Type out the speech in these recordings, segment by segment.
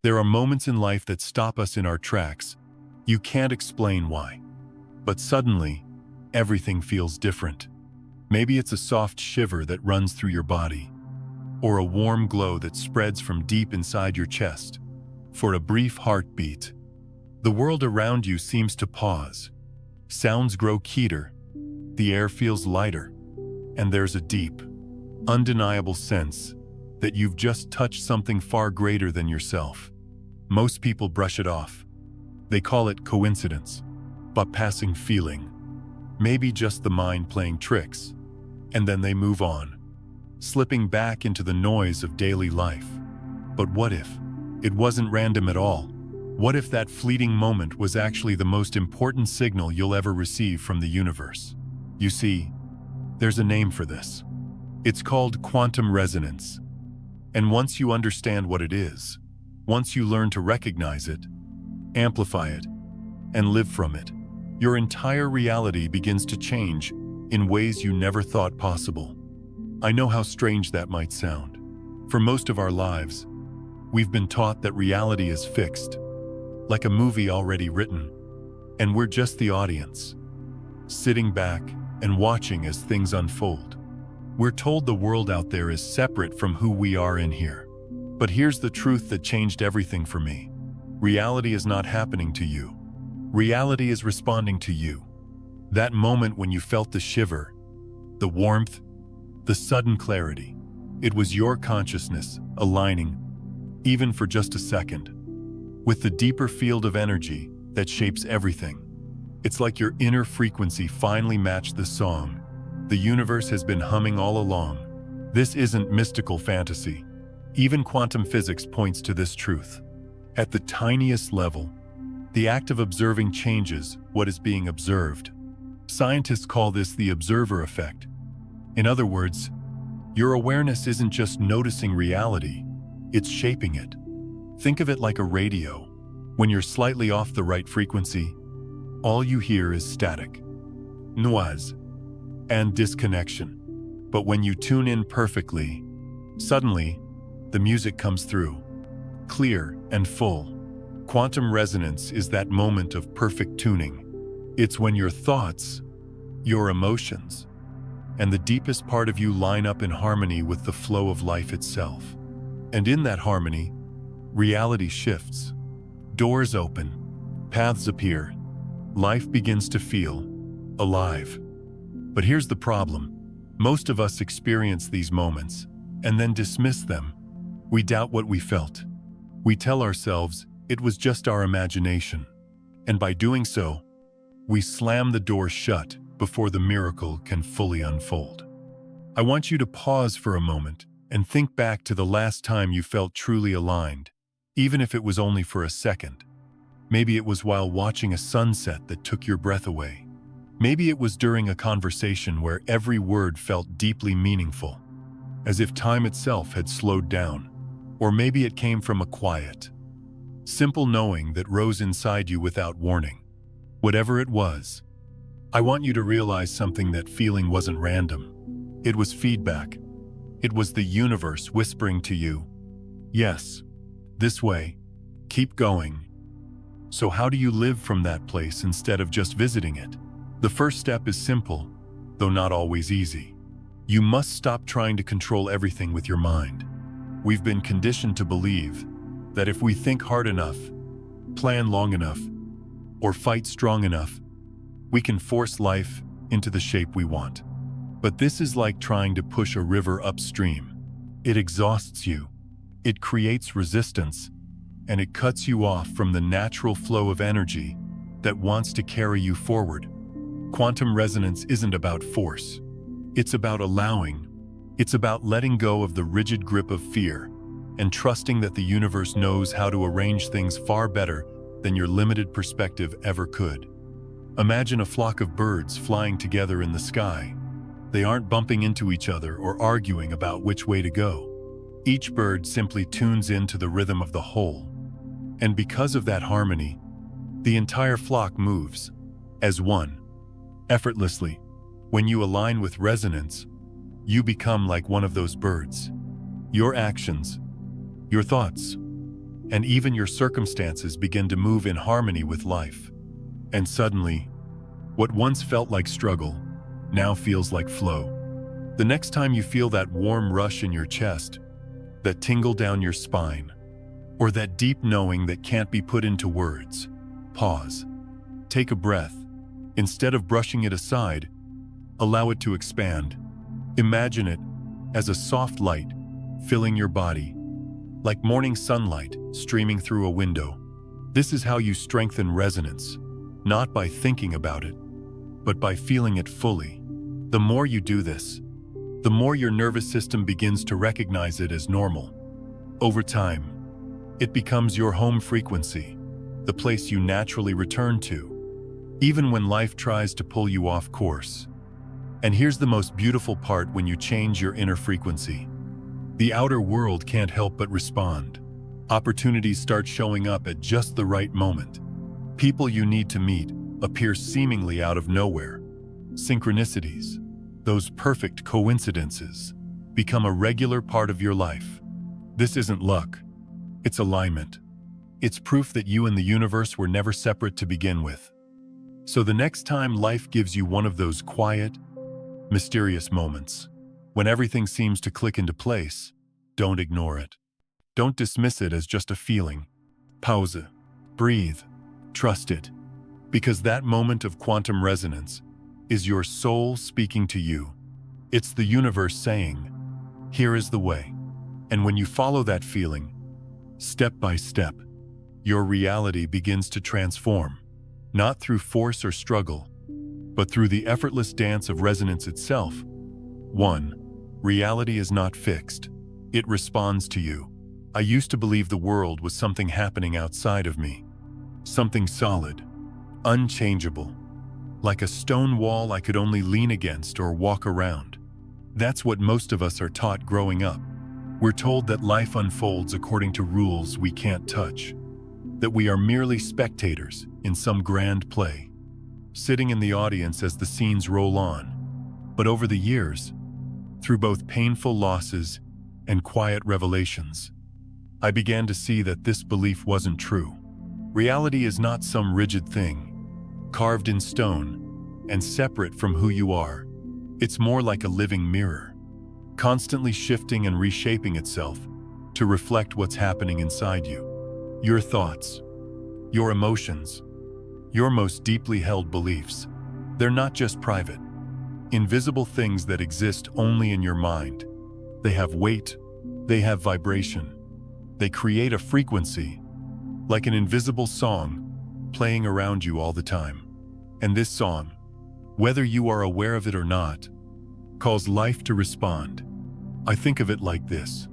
There are moments in life that stop us in our tracks. You can't explain why. But suddenly, everything feels different. Maybe it's a soft shiver that runs through your body, or a warm glow that spreads from deep inside your chest. For a brief heartbeat, the world around you seems to pause. Sounds grow keener, the air feels lighter, and there's a deep, undeniable sense that you've just touched something far greater than yourself. Most people brush it off. They call it coincidence, a passing feeling, maybe just the mind playing tricks, and then they move on, slipping back into the noise of daily life. But what if it wasn't random at all? What if that fleeting moment was actually the most important signal you'll ever receive from the universe? You see, there's a name for this. It's called quantum resonance. And once you understand what it is, once you learn to recognize it, amplify it, and live from it, your entire reality begins to change in ways you never thought possible. I know how strange that might sound. For most of our lives, we've been taught that reality is fixed, like a movie already written, and we're just the audience, sitting back and watching as things unfold. We're told the world out there is separate from who we are in here. But here's the truth that changed everything for me. Reality is not happening to you. Reality is responding to you. That moment when you felt the shiver, the warmth, the sudden clarity, it was your consciousness aligning, even for just a second, with the deeper field of energy that shapes everything. It's like your inner frequency finally matched the song the universe has been humming all along. This isn't mystical fantasy. Even quantum physics points to this truth. At the tiniest level, the act of observing changes what is being observed. Scientists call this the observer effect. In other words, your awareness isn't just noticing reality, it's shaping it. Think of it like a radio. When you're slightly off the right frequency, all you hear is static, noise, and disconnection. But when you tune in perfectly, suddenly, the music comes through, clear and full. Quantum resonance is that moment of perfect tuning. It's when your thoughts, your emotions, and the deepest part of you line up in harmony with the flow of life itself. And in that harmony, reality shifts. Doors open, paths appear, life begins to feel alive. But here's the problem. Most of us experience these moments and then dismiss them. We doubt what we felt. We tell ourselves it was just our imagination. And by doing so, we slam the door shut before the miracle can fully unfold. I want you to pause for a moment and think back to the last time you felt truly aligned, even if it was only for a second. Maybe it was while watching a sunset that took your breath away. Maybe it was during a conversation where every word felt deeply meaningful, as if time itself had slowed down. Or maybe it came from a quiet, simple knowing that rose inside you without warning. Whatever it was, I want you to realize something: that feeling wasn't random. It was feedback. It was the universe whispering to you, yes, this way, keep going. So how do you live from that place instead of just visiting it? The first step is simple, though not always easy. You must stop trying to control everything with your mind. We've been conditioned to believe that if we think hard enough, plan long enough, or fight strong enough, we can force life into the shape we want. But this is like trying to push a river upstream. It exhausts you, it creates resistance, and it cuts you off from the natural flow of energy that wants to carry you forward. Quantum resonance isn't about force. It's about allowing. It's about letting go of the rigid grip of fear and trusting that the universe knows how to arrange things far better than your limited perspective ever could. Imagine a flock of birds flying together in the sky. They aren't bumping into each other or arguing about which way to go. Each bird simply tunes into the rhythm of the whole. And because of that harmony, the entire flock moves as one, effortlessly. When you align with resonance, you become like one of those birds. Your actions, your thoughts, and even your circumstances begin to move in harmony with life. And suddenly, what once felt like struggle now feels like flow. The next time you feel that warm rush in your chest, that tingle down your spine, or that deep knowing that can't be put into words, pause. Take a breath. Instead of brushing it aside, allow it to expand. Imagine it as a soft light filling your body, like morning sunlight streaming through a window. This is how you strengthen resonance, not by thinking about it, but by feeling it fully. The more you do this, the more your nervous system begins to recognize it as normal. Over time, it becomes your home frequency, the place you naturally return to, even when life tries to pull you off course. And here's the most beautiful part: when you change your inner frequency, the outer world can't help but respond. Opportunities start showing up at just the right moment. People you need to meet appear seemingly out of nowhere. Synchronicities, those perfect coincidences, become a regular part of your life. This isn't luck, it's alignment. It's proof that you and the universe were never separate to begin with. So the next time life gives you one of those quiet, mysterious moments, when everything seems to click into place, don't ignore it. Don't dismiss it as just a feeling. Pause it. Breathe. Trust it. Because that moment of quantum resonance is your soul speaking to you. It's the universe saying, "Here is the way." And when you follow that feeling, step by step, your reality begins to transform, not through force or struggle, but through the effortless dance of resonance itself. 1. Reality is not fixed. It responds to you. I used to believe the world was something happening outside of me. Something solid, unchangeable, like a stone wall I could only lean against or walk around. That's what most of us are taught growing up. We're told that life unfolds according to rules we can't touch, that we are merely spectators in some grand play, sitting in the audience as the scenes roll on. But over the years, through both painful losses and quiet revelations, I began to see that this belief wasn't true. Reality is not some rigid thing, carved in stone and separate from who you are. It's more like a living mirror, constantly shifting and reshaping itself to reflect what's happening inside you. Your thoughts, your emotions, your most deeply held beliefs. They're not just private, invisible things that exist only in your mind. They have weight, they have vibration. They create a frequency, like an invisible song playing around you all the time. And this song, whether you are aware of it or not, calls life to respond. I think of it like this.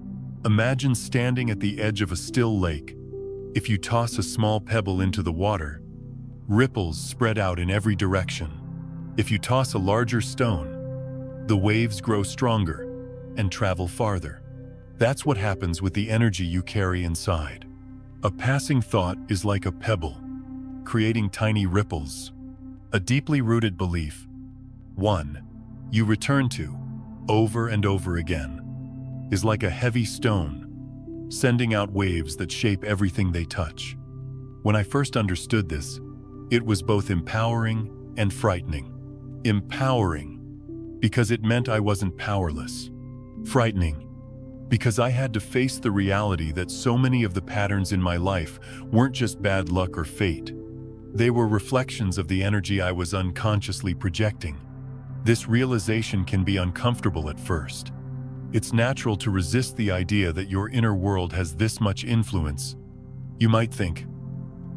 Imagine standing at the edge of a still lake. If you toss a small pebble into the water, ripples spread out in every direction. If you toss a larger stone, the waves grow stronger and travel farther. That's what happens with the energy you carry inside. A passing thought is like a pebble, creating tiny ripples. A deeply rooted belief, one you return to over and over again, is like a heavy stone, sending out waves that shape everything they touch. When I first understood this, it was both empowering and frightening. Empowering, because it meant I wasn't powerless. Frightening, because I had to face the reality that so many of the patterns in my life weren't just bad luck or fate. They were reflections of the energy I was unconsciously projecting. This realization can be uncomfortable at first. It's natural to resist the idea that your inner world has this much influence. You might think,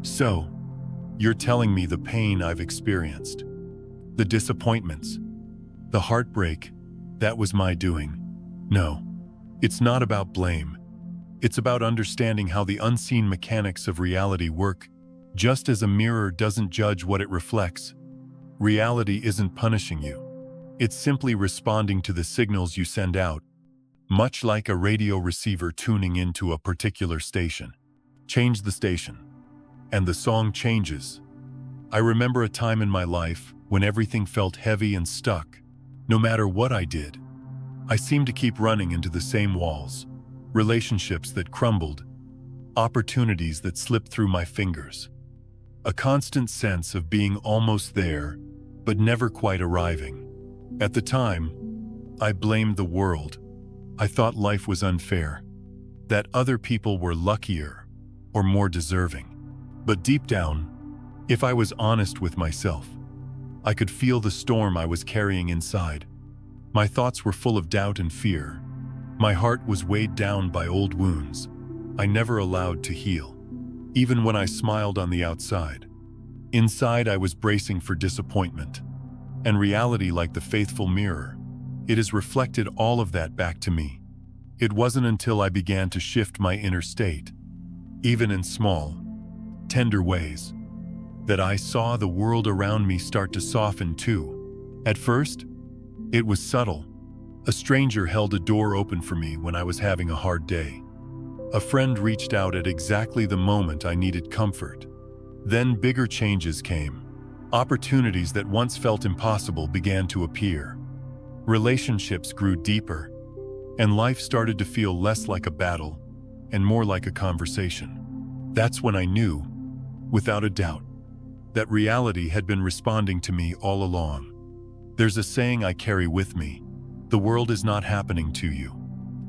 "So, you're telling me the pain I've experienced, the disappointments, the heartbreak, that was my doing." No, it's not about blame. It's about understanding how the unseen mechanics of reality work. Just as a mirror doesn't judge what it reflects, reality isn't punishing you. It's simply responding to the signals you send out, much like a radio receiver tuning into a particular station. Change the station, and the song changes. I remember a time in my life when everything felt heavy and stuck. No matter what I did, I seemed to keep running into the same walls. Relationships that crumbled, opportunities that slipped through my fingers. A constant sense of being almost there, but never quite arriving. At the time, I blamed the world. I thought life was unfair, that other people were luckier or more deserving. But deep down, if I was honest with myself, I could feel the storm I was carrying inside. My thoughts were full of doubt and fear. My heart was weighed down by old wounds I never allowed to heal. Even when I smiled on the outside, inside I was bracing for disappointment. And reality, like the faithful mirror, it has reflected all of that back to me. It wasn't until I began to shift my inner state, even in small, tender ways, that I saw the world around me start to soften too. At first, it was subtle. A stranger held a door open for me when I was having a hard day. A friend reached out at exactly the moment I needed comfort. Then bigger changes came. Opportunities that once felt impossible began to appear. Relationships grew deeper, and life started to feel less like a battle and more like a conversation. That's when I knew, without a doubt, that reality had been responding to me all along. There's a saying I carry with me: the world is not happening to you.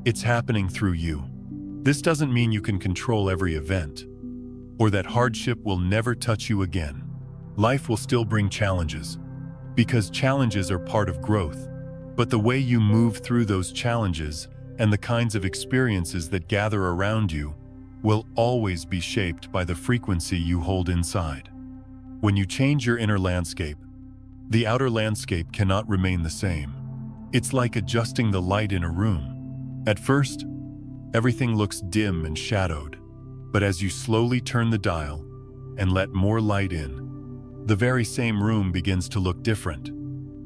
It's happening through you. This doesn't mean you can control every event, or that hardship will never touch you again. Life will still bring challenges, because challenges are part of growth. But the way you move through those challenges and the kinds of experiences that gather around you will always be shaped by the frequency you hold inside. When you change your inner landscape, the outer landscape cannot remain the same. It's like adjusting the light in a room. At first, everything looks dim and shadowed, but as you slowly turn the dial and let more light in, the very same room begins to look different.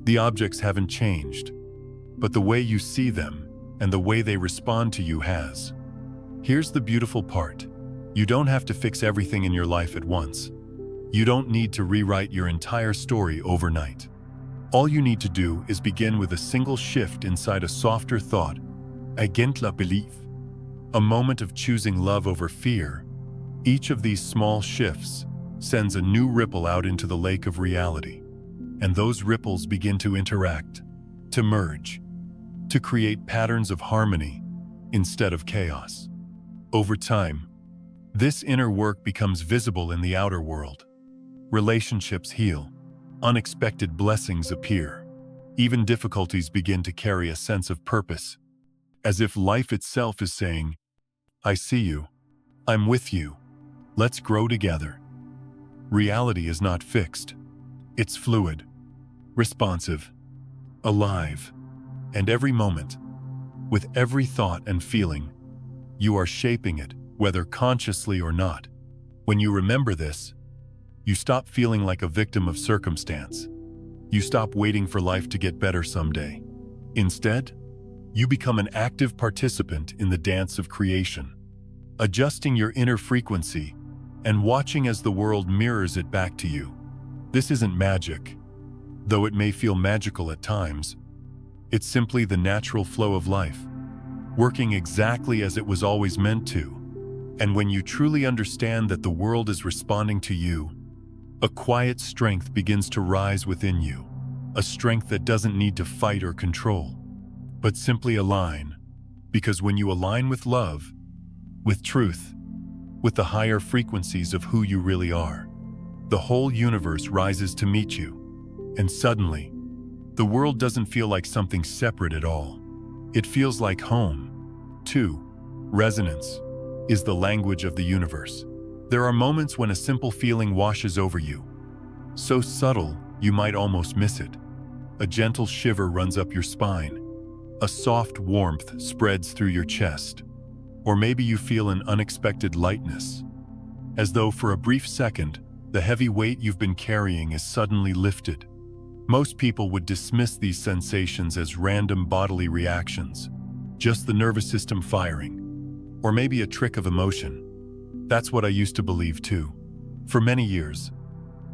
The objects haven't changed, but the way you see them and the way they respond to you has. Here's the beautiful part. You don't have to fix everything in your life at once. You don't need to rewrite your entire story overnight. All you need to do is begin with a single shift inside a softer thought, agentla belief, a moment of choosing love over fear. Each of these small shifts sends a new ripple out into the lake of reality. And those ripples begin to interact, to merge, to create patterns of harmony instead of chaos. Over time, this inner work becomes visible in the outer world. Relationships heal, unexpected blessings appear. Even difficulties begin to carry a sense of purpose, as if life itself is saying, "I see you. I'm with you. Let's grow together." Reality is not fixed. It's fluid, responsive, alive, and every moment, with every thought and feeling, you are shaping it, whether consciously or not. When you remember this, you stop feeling like a victim of circumstance. You stop waiting for life to get better someday. Instead, you become an active participant in the dance of creation, adjusting your inner frequency and watching as the world mirrors it back to you. This isn't magic, though it may feel magical at times. It's simply the natural flow of life, working exactly as it was always meant to. And when you truly understand that the world is responding to you, a quiet strength begins to rise within you, a strength that doesn't need to fight or control, but simply align. Because when you align with love, with truth, with the higher frequencies of who you really are, the whole universe rises to meet you. And suddenly, the world doesn't feel like something separate at all. It feels like home. 2. Resonance is the language of the universe. There are moments when a simple feeling washes over you, so subtle you might almost miss it. A gentle shiver runs up your spine. A soft warmth spreads through your chest. Or maybe you feel an unexpected lightness, as though for a brief second, the heavy weight you've been carrying is suddenly lifted. Most people would dismiss these sensations as random bodily reactions, just the nervous system firing, or maybe a trick of emotion. That's what I used to believe too. For many years,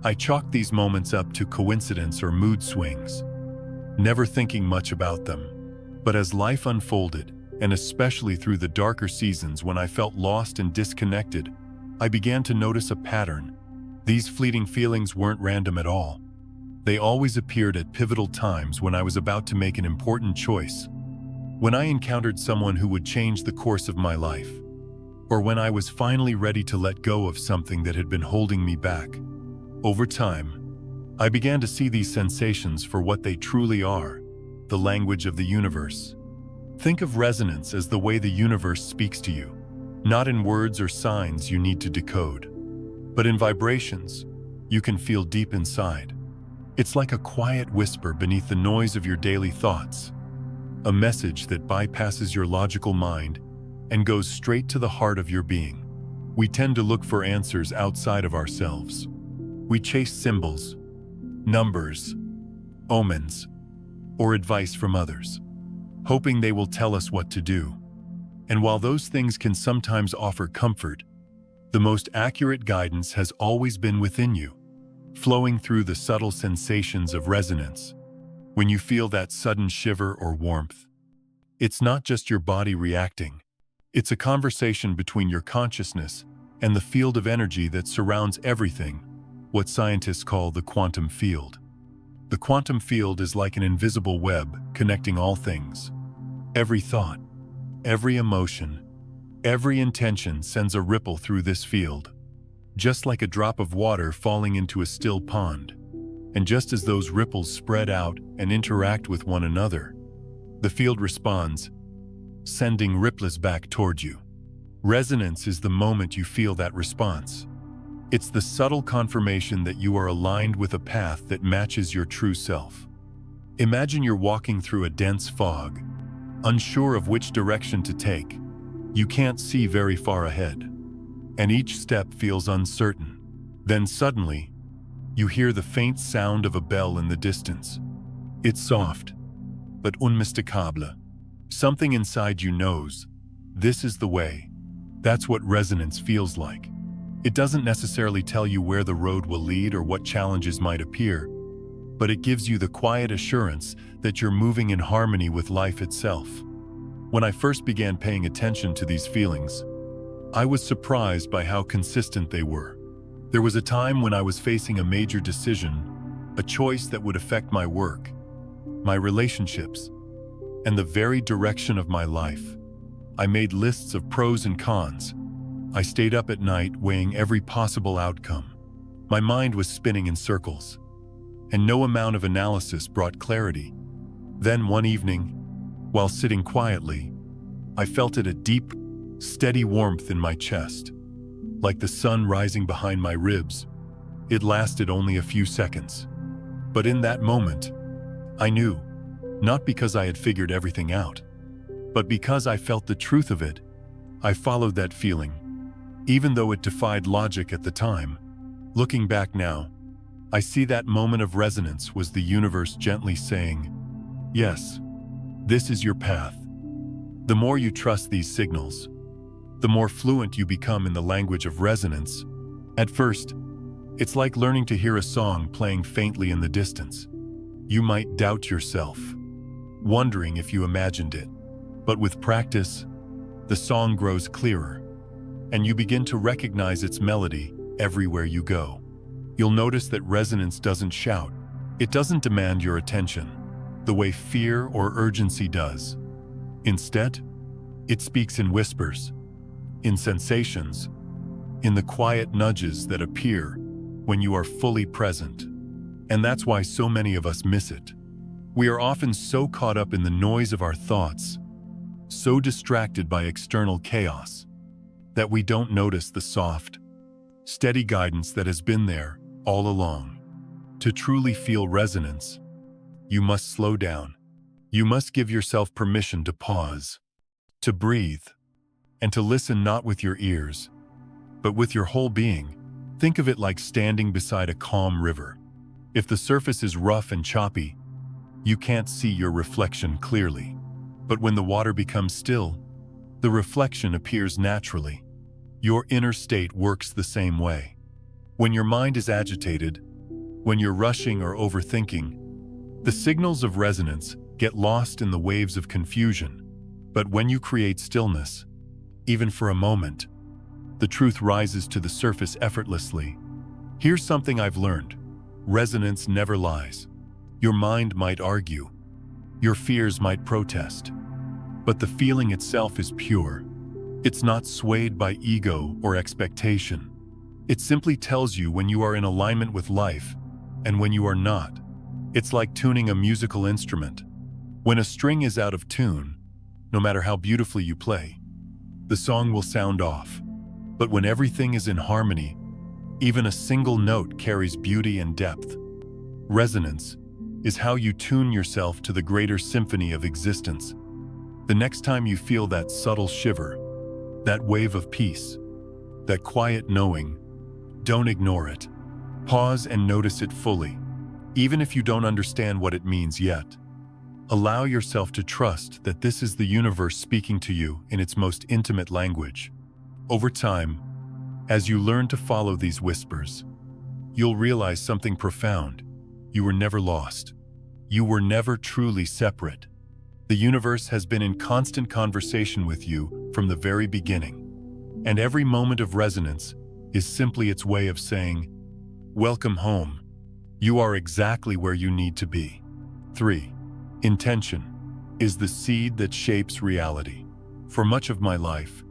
I chalked these moments up to coincidence or mood swings, never thinking much about them. But as life unfolded And especially through the darker seasons when I felt lost and disconnected, I began to notice a pattern. These fleeting feelings weren't random at all. They always appeared at pivotal times when I was about to make an important choice. When I encountered someone who would change the course of my life, or when I was finally ready to let go of something that had been holding me back. Over time, I began to see these sensations for what they truly are, the language of the universe. Think of resonance as the way the universe speaks to you, not in words or signs you need to decode, but in vibrations you can feel deep inside. It's like a quiet whisper beneath the noise of your daily thoughts, a message that bypasses your logical mind and goes straight to the heart of your being. We tend to look for answers outside of ourselves. We chase symbols, numbers, omens, or advice from others, hoping they will tell us what to do. And while those things can sometimes offer comfort, the most accurate guidance has always been within you, flowing through the subtle sensations of resonance. When you feel that sudden shiver or warmth, it's not just your body reacting. It's a conversation between your consciousness and the field of energy that surrounds everything, what scientists call the quantum field. The quantum field is like an invisible web connecting all things. Every thought, every emotion, every intention sends a ripple through this field, just like a drop of water falling into a still pond. And just as those ripples spread out and interact with one another, the field responds, sending ripples back toward you. Resonance is the moment you feel that response. It's the subtle confirmation that you are aligned with a path that matches your true self. Imagine you're walking through a dense fog, unsure of which direction to take. You can't see very far ahead, and each step feels uncertain. Then suddenly, you hear the faint sound of a bell in the distance. It's soft, but unmistakable. Something inside you knows, this is the way. That's what resonance feels like. It doesn't necessarily tell you where the road will lead or what challenges might appear, but it gives you the quiet assurance that you're moving in harmony with life itself. When I first began paying attention to these feelings, I was surprised by how consistent they were. There was a time when I was facing a major decision, a choice that would affect my work, my relationships, and the very direction of my life. I made lists of pros and cons. I stayed up at night weighing every possible outcome. My mind was spinning in circles, and no amount of analysis brought clarity. Then one evening, while sitting quietly, I felt a deep, steady warmth in my chest, like the sun rising behind my ribs. It lasted only a few seconds. But in that moment, I knew, not because I had figured everything out, but because I felt the truth of it. I followed that feeling, even though it defied logic at the time. Looking back now, I see that moment of resonance was the universe gently saying, yes, this is your path. The more you trust these signals, the more fluent you become in the language of resonance. At first, it's like learning to hear a song playing faintly in the distance. You might doubt yourself, wondering if you imagined it. But with practice, the song grows clearer, and you begin to recognize its melody everywhere you go. You'll notice that resonance doesn't shout. It doesn't demand your attention, the way fear or urgency does. Instead, it speaks in whispers, in sensations, in the quiet nudges that appear when you are fully present. And that's why so many of us miss it. We are often so caught up in the noise of our thoughts, so distracted by external chaos, that we don't notice the soft, steady guidance that has been there all along. To truly feel resonance, you must slow down. You must give yourself permission to pause, to breathe, and to listen not with your ears, but with your whole being. Think of it like standing beside a calm river. If the surface is rough and choppy, you can't see your reflection clearly. But when the water becomes still, the reflection appears naturally. Your inner state works the same way. When your mind is agitated, when you're rushing or overthinking, the signals of resonance get lost in the waves of confusion. But when you create stillness, even for a moment, the truth rises to the surface effortlessly. Here's something I've learned. Resonance never lies. Your mind might argue. Your fears might protest. But the feeling itself is pure. It's not swayed by ego or expectation. It simply tells you when you are in alignment with life and when you are not. It's like tuning a musical instrument. When a string is out of tune, no matter how beautifully you play, the song will sound off. But when everything is in harmony, even a single note carries beauty and depth. Resonance is how you tune yourself to the greater symphony of existence. The next time you feel that subtle shiver, that wave of peace, that quiet knowing, don't ignore it. Pause and notice it fully, even if you don't understand what it means yet. Allow yourself to trust that this is the universe speaking to you in its most intimate language. Over time, as you learn to follow these whispers, you'll realize something profound. You were never lost. You were never truly separate. The universe has been in constant conversation with you from the very beginning. And every moment of resonance is simply its way of saying, "Welcome home. You are exactly where you need to be." 3. Intention is the seed that shapes reality. For much of my life,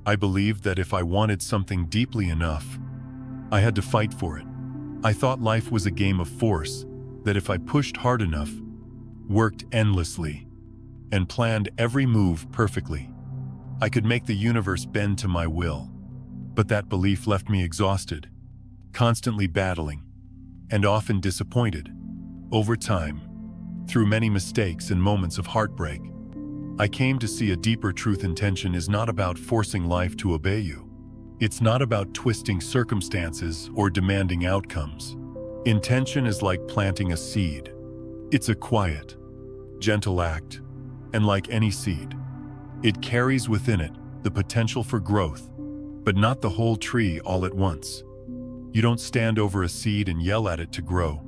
I believed that if I wanted something deeply enough, I had to fight for it. I thought life was a game of force, that if I pushed hard enough, worked endlessly, and planned every move perfectly, I could make the universe bend to my will. But that belief left me exhausted, constantly battling, and often disappointed. Over time, through many mistakes and moments of heartbreak, I came to see a deeper truth. Intention is not about forcing life to obey you. It's not about twisting circumstances or demanding outcomes. Intention is like planting a seed. It's a quiet, gentle act, and like any seed, it carries within it the potential for growth, but not the whole tree all at once. You don't stand over a seed and yell at it to grow.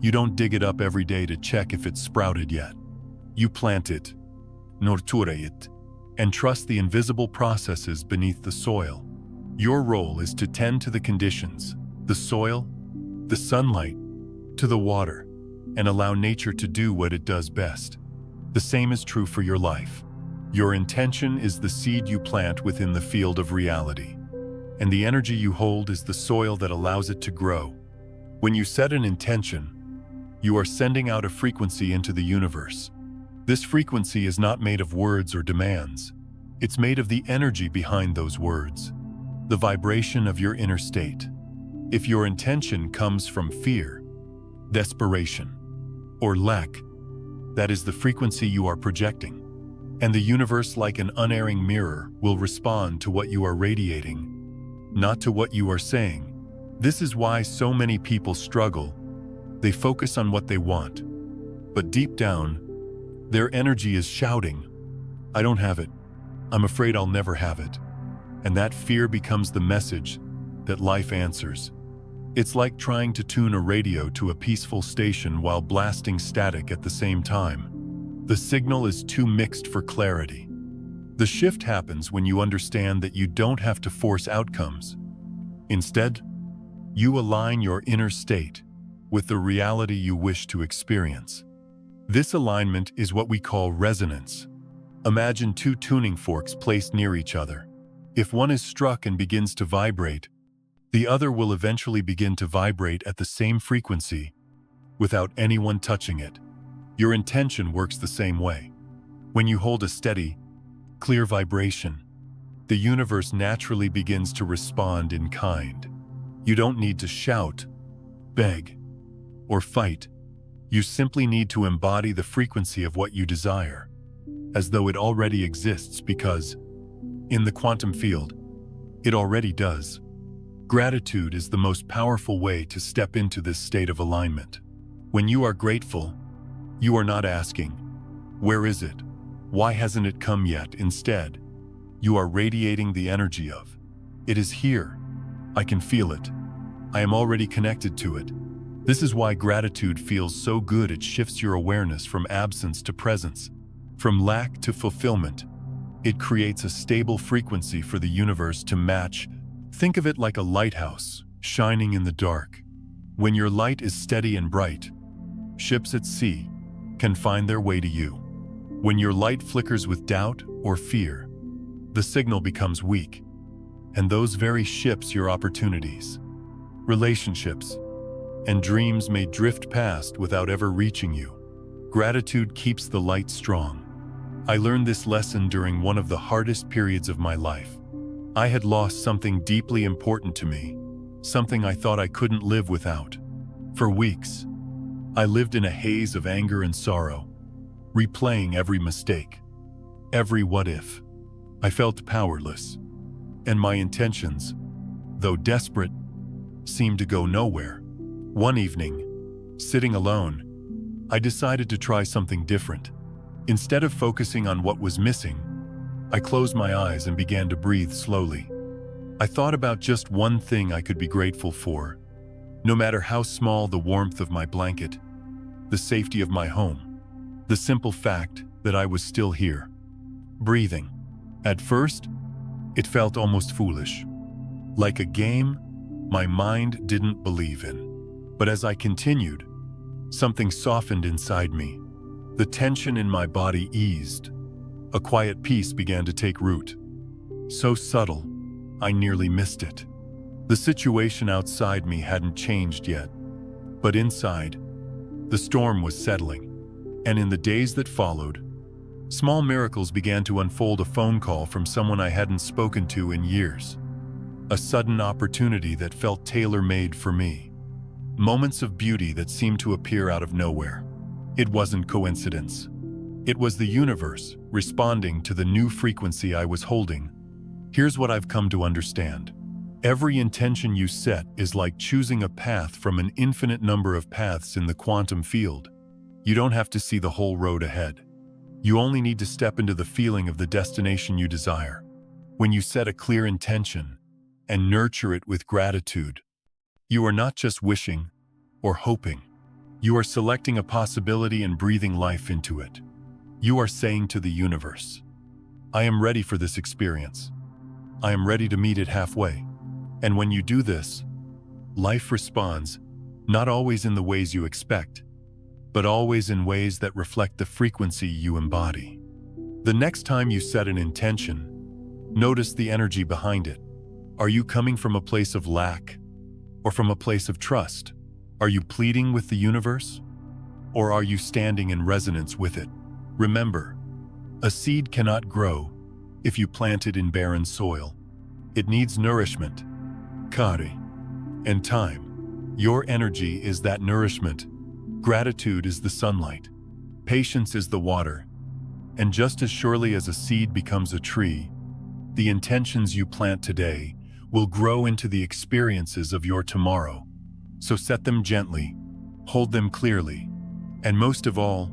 You don't dig it up every day to check if it's sprouted yet. You plant it, nurture it, and trust the invisible processes beneath the soil. Your role is to tend to the conditions, the soil, the sunlight, to the water, and allow nature to do what it does best. The same is true for your life. Your intention is the seed you plant within the field of reality, and the energy you hold is the soil that allows it to grow. When you set an intention, you are sending out a frequency into the universe. This frequency is not made of words or demands. It's made of the energy behind those words, the vibration of your inner state. If your intention comes from fear, desperation, or lack, that is the frequency you are projecting. And the universe, like an unerring mirror, will respond to what you are radiating, not to what you are saying. This is why so many people struggle. They focus on what they want, but deep down, their energy is shouting, "I don't have it. I'm afraid I'll never have it." And that fear becomes the message that life answers. It's like trying to tune a radio to a peaceful station while blasting static at the same time. The signal is too mixed for clarity. The shift happens when you understand that you don't have to force outcomes. Instead, you align your inner state with the reality you wish to experience. This alignment is what we call resonance. Imagine two tuning forks placed near each other. If one is struck and begins to vibrate, the other will eventually begin to vibrate at the same frequency without anyone touching it. Your intention works the same way. When you hold a steady, clear vibration, the universe naturally begins to respond in kind. You don't need to shout, beg, or fight. You simply need to embody the frequency of what you desire, as though it already exists, because, in the quantum field, it already does. Gratitude is the most powerful way to step into this state of alignment. When you are grateful, you are not asking, "Where is it? Why hasn't it come yet?" Instead, you are radiating the energy of, "It is here. I can feel it. I am already connected to it." This is why gratitude feels so good. It shifts your awareness from absence to presence, from lack to fulfillment, It creates a stable frequency for the universe to match. Think of it like a lighthouse, shining in the dark. When your light is steady and bright, ships at sea can find their way to you. When your light flickers with doubt or fear, the signal becomes weak, and those very ships your opportunities, relationships, and dreams may drift past without ever reaching you. Gratitude keeps the light strong. I learned this lesson during one of the hardest periods of my life. I had lost something deeply important to me, something I thought I couldn't live without. For weeks, I lived in a haze of anger and sorrow, replaying every mistake, every what if. I felt powerless, and my intentions, though desperate, seemed to go nowhere. One evening, sitting alone, I decided to try something different. Instead of focusing on what was missing, I closed my eyes and began to breathe slowly. I thought about just one thing I could be grateful for, no matter how small: the warmth of my blanket, the safety of my home, the simple fact that I was still here, breathing. At first, it felt almost foolish, like a game my mind didn't believe in. But as I continued, something softened inside me. The tension in my body eased. A quiet peace began to take root. So subtle, I nearly missed it. The situation outside me hadn't changed yet, but inside, the storm was settling. And in the days that followed, small miracles began to unfold. A phone call from someone I hadn't spoken to in years. A sudden opportunity that felt tailor-made for me. Moments of beauty that seemed to appear out of nowhere. It wasn't coincidence. It was the universe responding to the new frequency I was holding. Here's what I've come to understand. Every intention you set is like choosing a path from an infinite number of paths in the quantum field. You don't have to see the whole road ahead. You only need to step into the feeling of the destination you desire. When you set a clear intention and nurture it with gratitude, you are not just wishing or hoping. You are selecting a possibility and breathing life into it. You are saying to the universe, I am ready for this experience. I am ready to meet it halfway. And when you do this, life responds, not always in the ways you expect, but always in ways that reflect the frequency you embody. The next time you set an intention, notice the energy behind it. Are you coming from a place of lack or from a place of trust? Are you pleading with the universe, or are you standing in resonance with it? Remember, a seed cannot grow if you plant it in barren soil. It needs nourishment, kari, and time. Your energy is that nourishment. Gratitude is the sunlight. Patience is the water. And just as surely as a seed becomes a tree, the intentions you plant today will grow into the experiences of your tomorrow. So set them gently, hold them clearly, and most of all,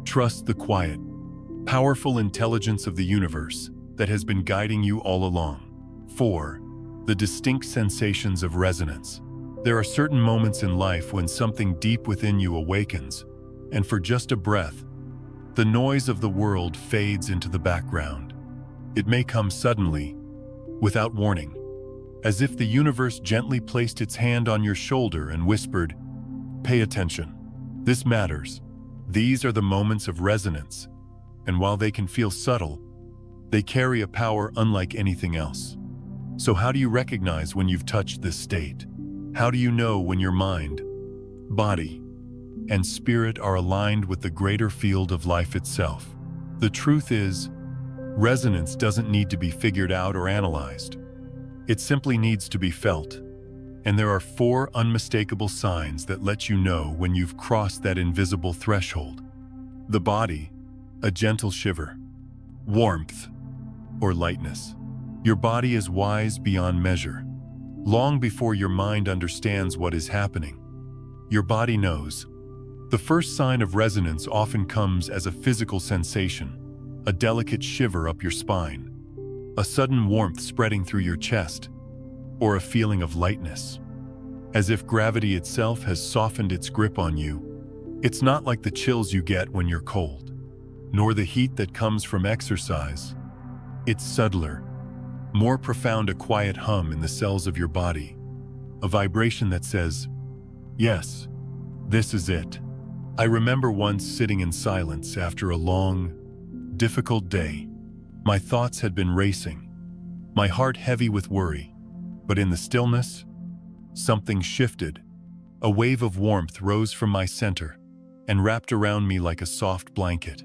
trust the quiet, powerful intelligence of the universe that has been guiding you all along. 4. The distinct sensations of resonance. There are certain moments in life when something deep within you awakens, and for just a breath, the noise of the world fades into the background. It may come suddenly, without warning, as if the universe gently placed its hand on your shoulder and whispered, "Pay attention. This matters." These are the moments of resonance, and while they can feel subtle, they carry a power unlike anything else. So how do you recognize when you've touched this state? How do you know when your mind, body, and spirit are aligned with the greater field of life itself? The truth is, resonance doesn't need to be figured out or analyzed. It simply needs to be felt. And there are 4 unmistakable signs that let you know when you've crossed that invisible threshold. The body, a gentle shiver. Warmth, or lightness. Your body is wise beyond measure. Long before your mind understands what is happening, your body knows. The first sign of resonance often comes as a physical sensation, a delicate shiver up your spine, a sudden warmth spreading through your chest, or a feeling of lightness, as if gravity itself has softened its grip on you. It's not like the chills you get when you're cold, nor the heat that comes from exercise. It's subtler, more profound, a quiet hum in the cells of your body, a vibration that says, yes, this is it. I remember once sitting in silence after a long, difficult day. My thoughts had been racing, my heart heavy with worry, but in the stillness, something shifted. A wave of warmth rose from my center and wrapped around me like a soft blanket.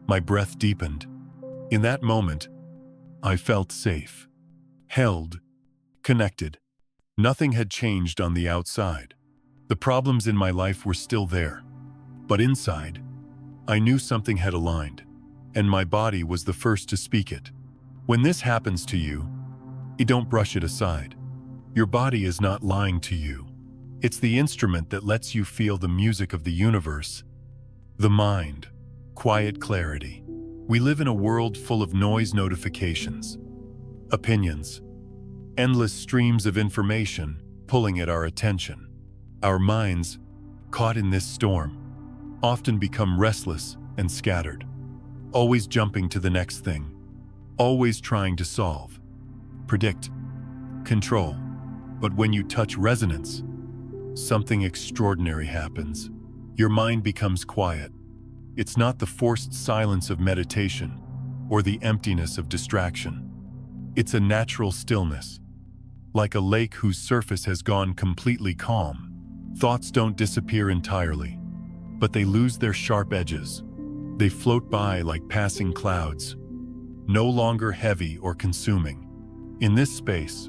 My breath deepened. In that moment, I felt safe, held, connected. Nothing had changed on the outside. The problems in my life were still there. But inside, I knew something had aligned, and my body was the first to speak it. When this happens to you, don't brush it aside. Your body is not lying to you. It's the instrument that lets you feel the music of the universe. The mind, quiet clarity. We live in a world full of noise, notifications, opinions, endless streams of information pulling at our attention. Our minds, caught in this storm, often become restless and scattered, always jumping to the next thing, always trying to solve, predict, control. But when you touch resonance, something extraordinary happens. Your mind becomes quiet. It's not the forced silence of meditation or the emptiness of distraction. It's a natural stillness, like a lake whose surface has gone completely calm. Thoughts don't disappear entirely, but they lose their sharp edges. They float by like passing clouds, no longer heavy or consuming. In this space,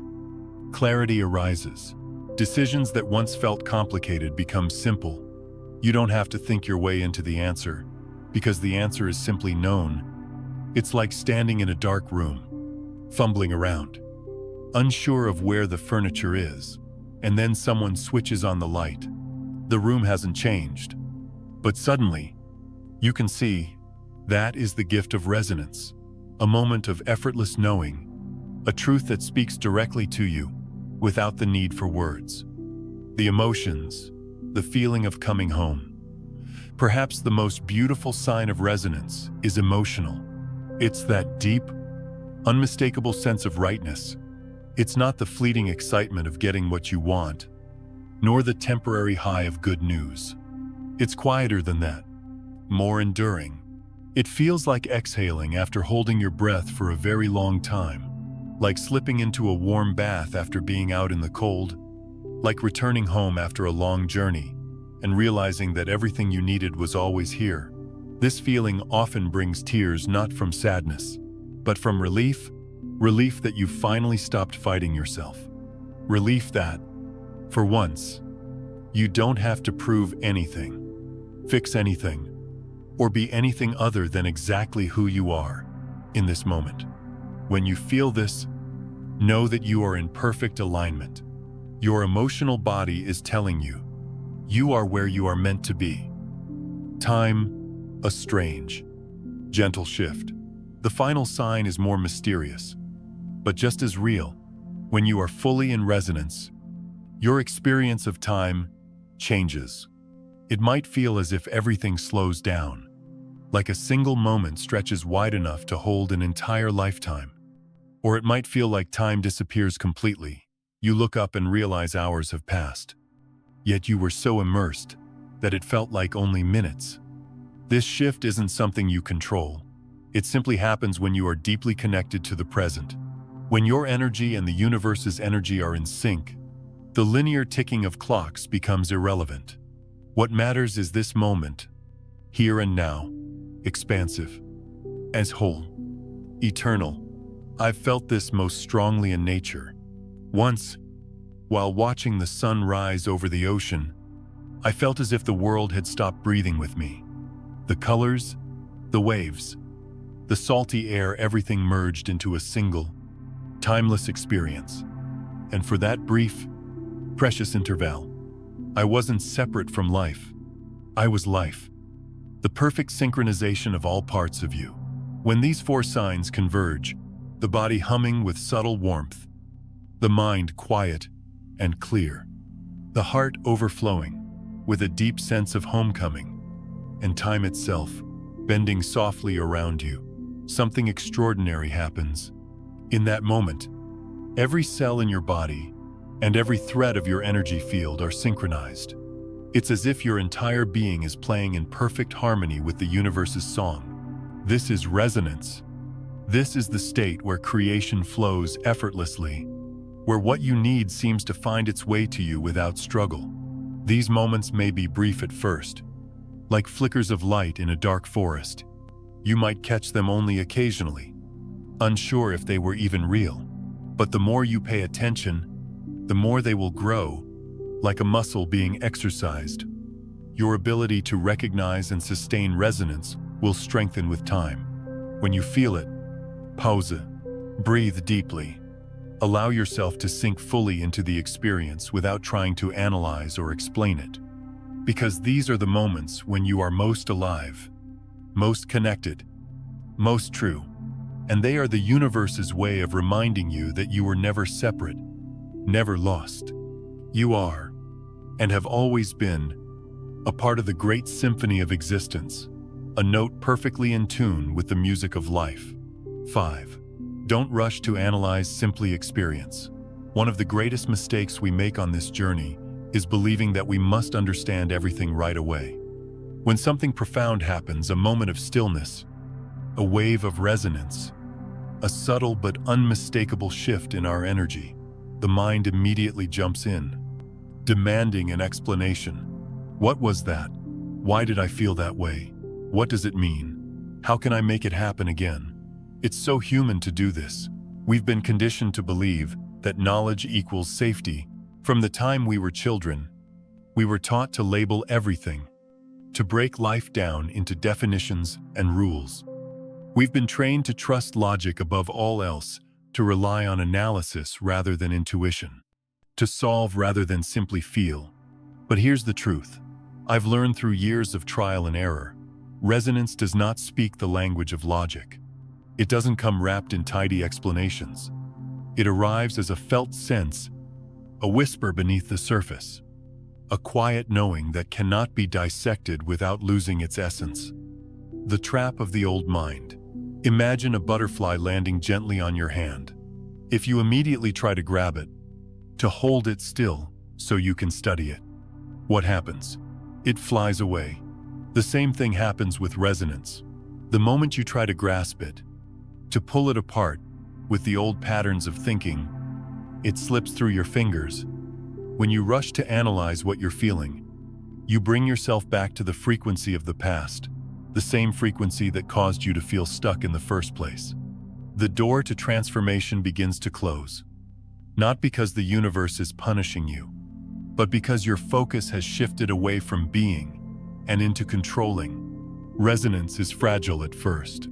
clarity arises. Decisions that once felt complicated become simple. You don't have to think your way into the answer, because the answer is simply known. It's like standing in a dark room, fumbling around, unsure of where the furniture is, and then someone switches on the light. The room hasn't changed, but suddenly, you can see. That is the gift of resonance, a moment of effortless knowing, a truth that speaks directly to you, without the need for words. The emotions, the feeling of coming home. Perhaps the most beautiful sign of resonance is emotional. It's that deep, unmistakable sense of rightness. It's not the fleeting excitement of getting what you want, nor the temporary high of good news. It's quieter than that, more enduring. It feels like exhaling after holding your breath for a very long time, like slipping into a warm bath after being out in the cold, like returning home after a long journey and realizing that everything you needed was always here. This feeling often brings tears, not from sadness, but from relief that you finally stopped fighting yourself. Relief that, for once, you don't have to prove anything, fix anything, or be anything other than exactly who you are in this moment. When you feel this, know that you are in perfect alignment. Your emotional body is telling you, you are where you are meant to be. Time, a strange, gentle shift. The final sign is more mysterious, but just as real. When you are fully in resonance, your experience of time changes. It might feel as if everything slows down, like a single moment stretches wide enough to hold an entire lifetime. Or it might feel like time disappears completely. You look up and realize hours have passed. Yet you were so immersed that it felt like only minutes. This shift isn't something you control. It simply happens when you are deeply connected to the present. When your energy and the universe's energy are in sync, the linear ticking of clocks becomes irrelevant. What matters is this moment, here and now, expansive, as whole, eternal. I've felt this most strongly in nature. Once, while watching the sun rise over the ocean, I felt as if the world had stopped breathing with me. The colors, the waves, the salty air, everything merged into a single, timeless experience. And for that brief, precious interval, I wasn't separate from life. I was life. The perfect synchronization of all parts of you. When these four signs converge, the body humming with subtle warmth, the mind quiet and clear, the heart overflowing with a deep sense of homecoming, and time itself bending softly around you, something extraordinary happens. In that moment, every cell in your body and every thread of your energy field are synchronized. It's as if your entire being is playing in perfect harmony with the universe's song. This is resonance. This is the state where creation flows effortlessly, where what you need seems to find its way to you without struggle. These moments may be brief at first, like flickers of light in a dark forest. You might catch them only occasionally, unsure if they were even real. But the more you pay attention, the more they will grow, like a muscle being exercised. Your ability to recognize and sustain resonance will strengthen with time. When you feel it, pause it, breathe deeply. Allow yourself to sink fully into the experience without trying to analyze or explain it. Because these are the moments when you are most alive, most connected, most true. And they are the universe's way of reminding you that you were never separate, never lost. You are, and have always been, a part of the great symphony of existence, a note perfectly in tune with the music of life. 5. Don't rush to analyze, simply experience. One of the greatest mistakes we make on this journey is believing that we must understand everything right away. When something profound happens, a moment of stillness, a wave of resonance, a subtle but unmistakable shift in our energy, the mind immediately jumps in, demanding an explanation. What was that? Why did I feel that way? What does it mean? How can I make it happen again? It's so human to do this. We've been conditioned to believe that knowledge equals safety. From the time we were children, we were taught to label everything, to break life down into definitions and rules. We've been trained to trust logic above all else, to rely on analysis rather than intuition, to solve rather than simply feel. But here's the truth. I've learned through years of trial and error. Resonance does not speak the language of logic. It doesn't come wrapped in tidy explanations. It arrives as a felt sense, a whisper beneath the surface, a quiet knowing that cannot be dissected without losing its essence. The trap of the old mind. Imagine a butterfly landing gently on your hand. If you immediately try to grab it, to hold it still so you can study it, what happens? It flies away. The same thing happens with resonance. The moment you try to grasp it, to pull it apart with the old patterns of thinking, it slips through your fingers. When you rush to analyze what you're feeling, you bring yourself back to the frequency of the past, the same frequency that caused you to feel stuck in the first place. The door to transformation begins to close, not because the universe is punishing you, but because your focus has shifted away from being and into controlling. Resonance is fragile at first.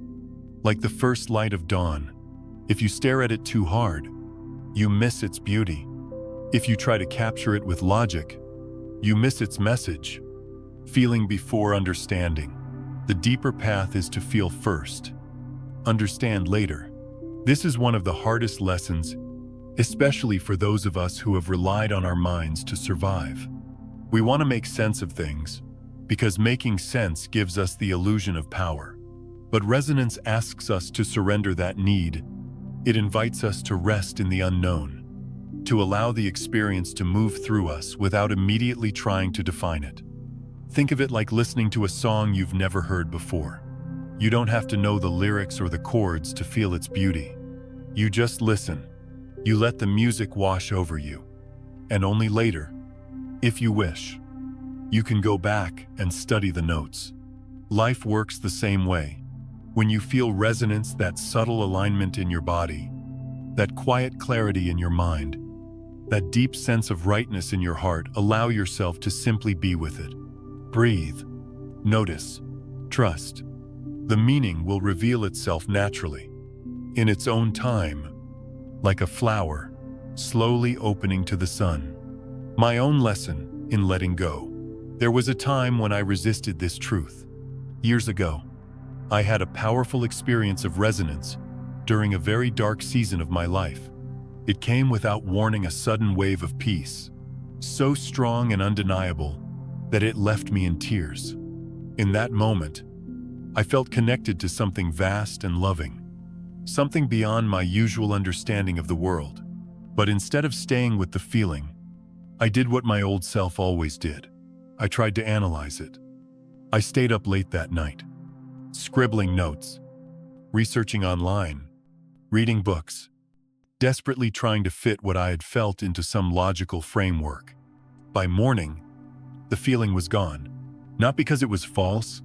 Like the first light of dawn, if you stare at it too hard, you miss its beauty. If you try to capture it with logic, you miss its message. Feeling before understanding. The deeper path is to feel first, understand later. This is one of the hardest lessons, especially for those of us who have relied on our minds to survive. We want to make sense of things, because making sense gives us the illusion of power. But resonance asks us to surrender that need. It invites us to rest in the unknown, to allow the experience to move through us without immediately trying to define it. Think of it like listening to a song you've never heard before. You don't have to know the lyrics or the chords to feel its beauty. You just listen. You let the music wash over you. And only later, if you wish, you can go back and study the notes. Life works the same way. When you feel resonance, that subtle alignment in your body, that quiet clarity in your mind, that deep sense of rightness in your heart, allow yourself to simply be with it. Breathe, notice, trust. The meaning will reveal itself naturally, in its own time, like a flower, slowly opening to the sun. My own lesson in letting go. There was a time when I resisted this truth. Years ago, I had a powerful experience of resonance during a very dark season of my life. It came without warning, a sudden wave of peace, so strong and undeniable that it left me in tears. In that moment, I felt connected to something vast and loving. something beyond my usual understanding of the world. But instead of staying with the feeling, I did what my old self always did. I tried to analyze it. I stayed up late that night, scribbling notes, researching online, reading books, desperately trying to fit what I had felt into some logical framework. By morning, the feeling was gone, not because it was false,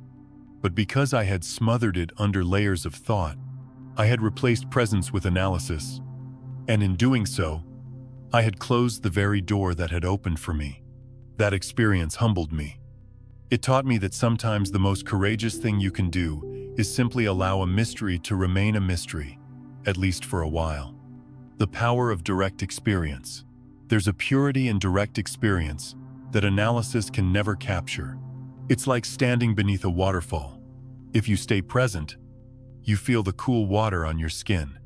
but because I had smothered it under layers of thought. I had replaced presence with analysis, and in doing so, I had closed the very door that had opened for me. That experience humbled me. It taught me that sometimes the most courageous thing you can do is simply allow a mystery to remain a mystery, at least for a while. The power of direct experience. There's a purity in direct experience that analysis can never capture. It's like standing beneath a waterfall. If you stay present, you feel the cool water on your skin,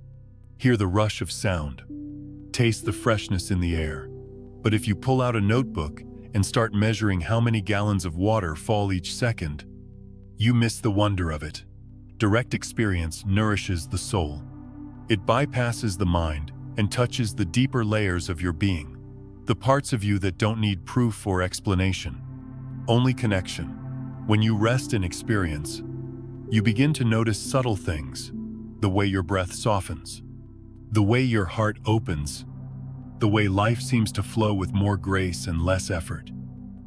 hear the rush of sound, taste the freshness in the air. But if you pull out a notebook and start measuring how many gallons of water fall each second, you miss the wonder of it. Direct experience nourishes the soul. It bypasses the mind and touches the deeper layers of your being, the parts of you that don't need proof or explanation, only connection. When you rest in experience, you begin to notice subtle things, the way your breath softens, the way your heart opens, the way life seems to flow with more grace and less effort.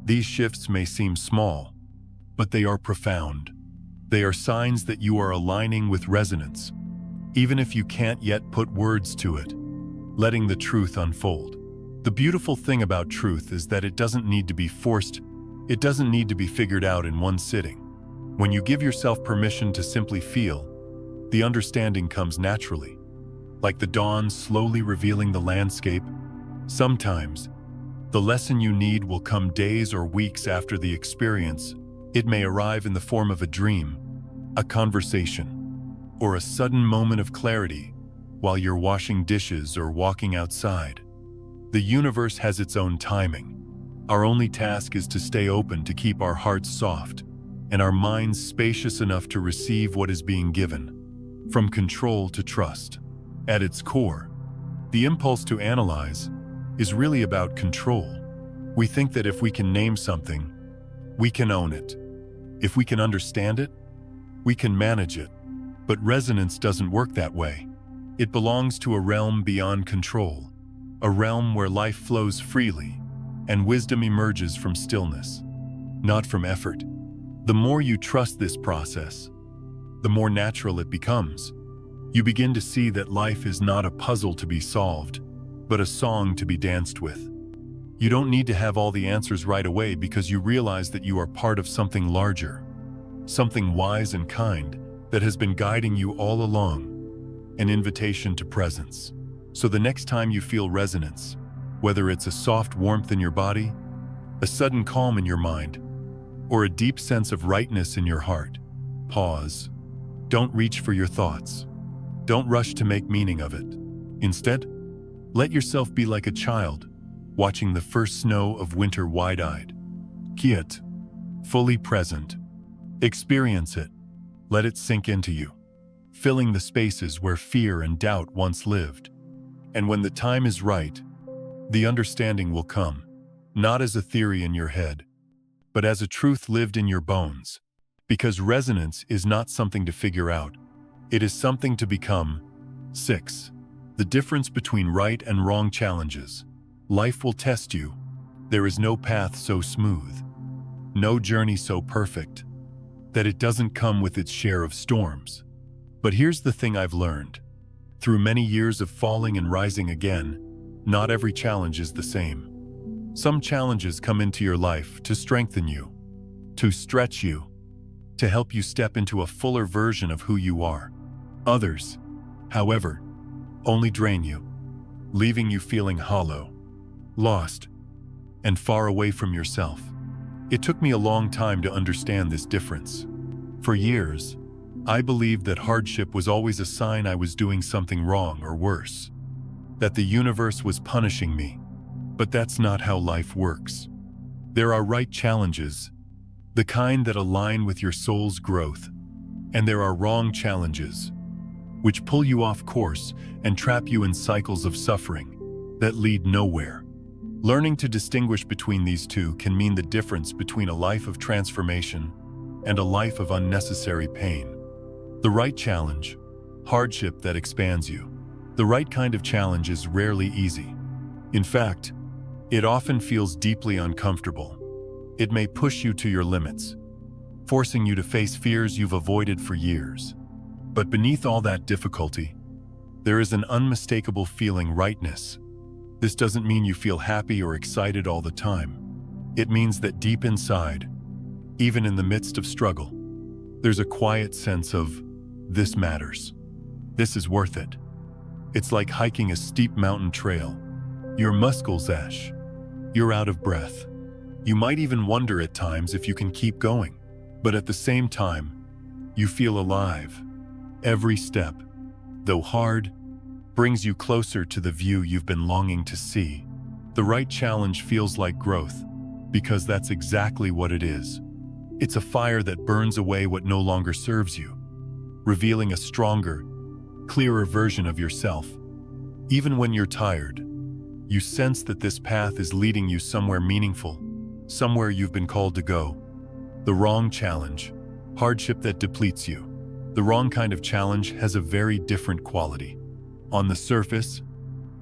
These shifts may seem small, but they are profound. They are signs that you are aligning with resonance, even if you can't yet put words to it, letting the truth unfold. The beautiful thing about truth is that it doesn't need to be forced. It doesn't need to be figured out in one sitting. When you give yourself permission to simply feel, the understanding comes naturally. Like the dawn slowly revealing the landscape, sometimes the lesson you need will come days or weeks after the experience. It may arrive in the form of a dream, a conversation, or a sudden moment of clarity while you're washing dishes or walking outside. The universe has its own timing. Our only task is to stay open, to keep our hearts soft and our minds spacious enough to receive what is being given. From control to trust. At its core, the impulse to analyze is really about control. We think that if we can name something, we can own it. If we can understand it, we can manage it. But resonance doesn't work that way. It belongs to a realm beyond control, a realm where life flows freely and wisdom emerges from stillness, not from effort. The more you trust this process, the more natural it becomes. You begin to see that life is not a puzzle to be solved, but a song to be danced with. You don't need to have all the answers right away because you realize that you are part of something larger, something wise and kind that has been guiding you all along, an invitation to presence. So the next time you feel resonance, whether it's a soft warmth in your body, a sudden calm in your mind, or a deep sense of rightness in your heart, pause. Don't reach for your thoughts. Don't rush to make meaning of it. Instead, let yourself be like a child, watching the first snow of winter wide-eyed. Quiet, fully present. Experience it. Let it sink into you, filling the spaces where fear and doubt once lived. And when the time is right, the understanding will come, not as a theory in your head, but as a truth lived in your bones. Because resonance is not something to figure out, it is something to become. 6. The difference between right and wrong challenges. Life will test you. There is no path so smooth, no journey so perfect, that it doesn't come with its share of storms. But here's the thing I've learned. Through many years of falling and rising again, not every challenge is the same. Some challenges come into your life to strengthen you, to stretch you, to help you step into a fuller version of who you are. Others, however, only drain you, leaving you feeling hollow, lost, and far away from yourself. It took me a long time to understand this difference. For years, I believed that hardship was always a sign I was doing something wrong or worse, that the universe was punishing me. But that's not how life works. There are right challenges, the kind that align with your soul's growth, and there are wrong challenges, which pull you off course and trap you in cycles of suffering that lead nowhere. Learning to distinguish between these two can mean the difference between a life of transformation and a life of unnecessary pain. The right challenge, hardship that expands you. The right kind of challenge is rarely easy. In fact, it often feels deeply uncomfortable. It may push you to your limits, forcing you to face fears you've avoided for years. But beneath all that difficulty, there is an unmistakable feeling rightness. This doesn't mean you feel happy or excited all the time. It means that deep inside, even in the midst of struggle, there's a quiet sense of, this matters. This is worth it. It's like hiking a steep mountain trail. Your muscles ache. You're out of breath. You might even wonder at times if you can keep going. But at the same time, you feel alive. Every step, though hard, brings you closer to the view you've been longing to see. The right challenge feels like growth, because that's exactly what it is. It's a fire that burns away what no longer serves you, revealing a stronger, clearer version of yourself. Even when you're tired, you sense that this path is leading you somewhere meaningful, somewhere you've been called to go. The wrong challenge, hardship that depletes you. The wrong kind of challenge has a very different quality. On the surface,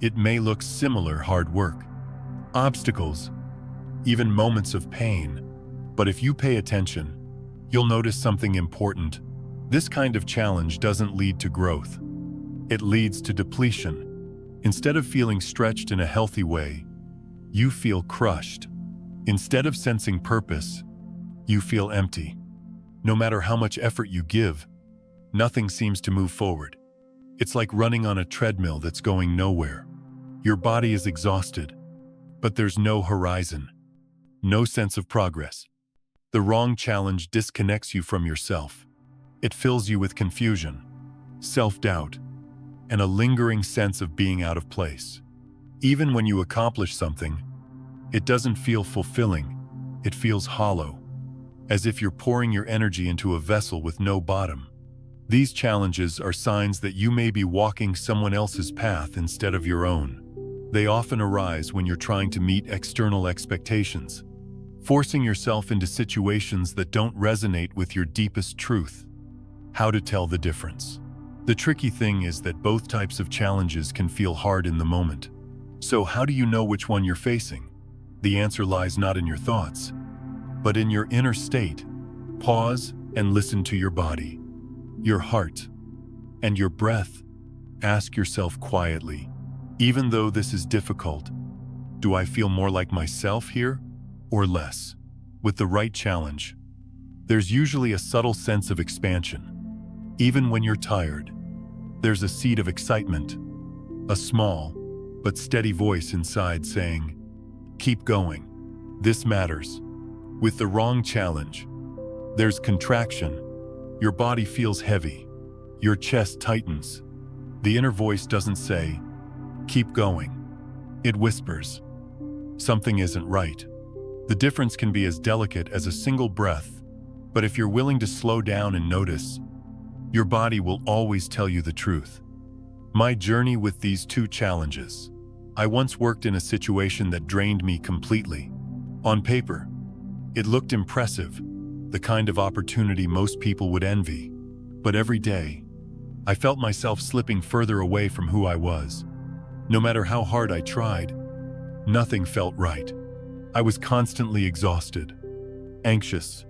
it may look similar: hard work, obstacles, even moments of pain. But if you pay attention, you'll notice something important. This kind of challenge doesn't lead to growth. It leads to depletion. Instead of feeling stretched in a healthy way, you feel crushed. Instead of sensing purpose, you feel empty. No matter how much effort you give, nothing seems to move forward. It's like running on a treadmill that's going nowhere. Your body is exhausted, but there's no horizon, no sense of progress. The wrong challenge disconnects you from yourself. It fills you with confusion, self-doubt, and a lingering sense of being out of place. Even when you accomplish something, it doesn't feel fulfilling. It feels hollow, as if you're pouring your energy into a vessel with no bottom. These challenges are signs that you may be walking someone else's path instead of your own. They often arise when you're trying to meet external expectations, forcing yourself into situations that don't resonate with your deepest truth. How to tell the difference? The tricky thing is that both types of challenges can feel hard in the moment. So how do you know which one you're facing? The answer lies not in your thoughts, but in your inner state. Pause and listen to your body, your heart, and your breath. Ask yourself quietly, even though this is difficult, do I feel more like myself here or less? With the right challenge, there's usually a subtle sense of expansion. Even when you're tired, there's a seed of excitement, a small but steady voice inside saying, keep going. This matters. With the wrong challenge, there's contraction. Your body feels heavy. Your chest tightens. The inner voice doesn't say, keep going. It whispers, something isn't right. The difference can be as delicate as a single breath, but if you're willing to slow down and notice, your body will always tell you the truth. My journey with these two challenges. I once worked in a situation that drained me completely. On paper, it looked impressive, the kind of opportunity most people would envy. But every day, I felt myself slipping further away from who I was. No matter how hard I tried, nothing felt right. I was constantly exhausted, anxious,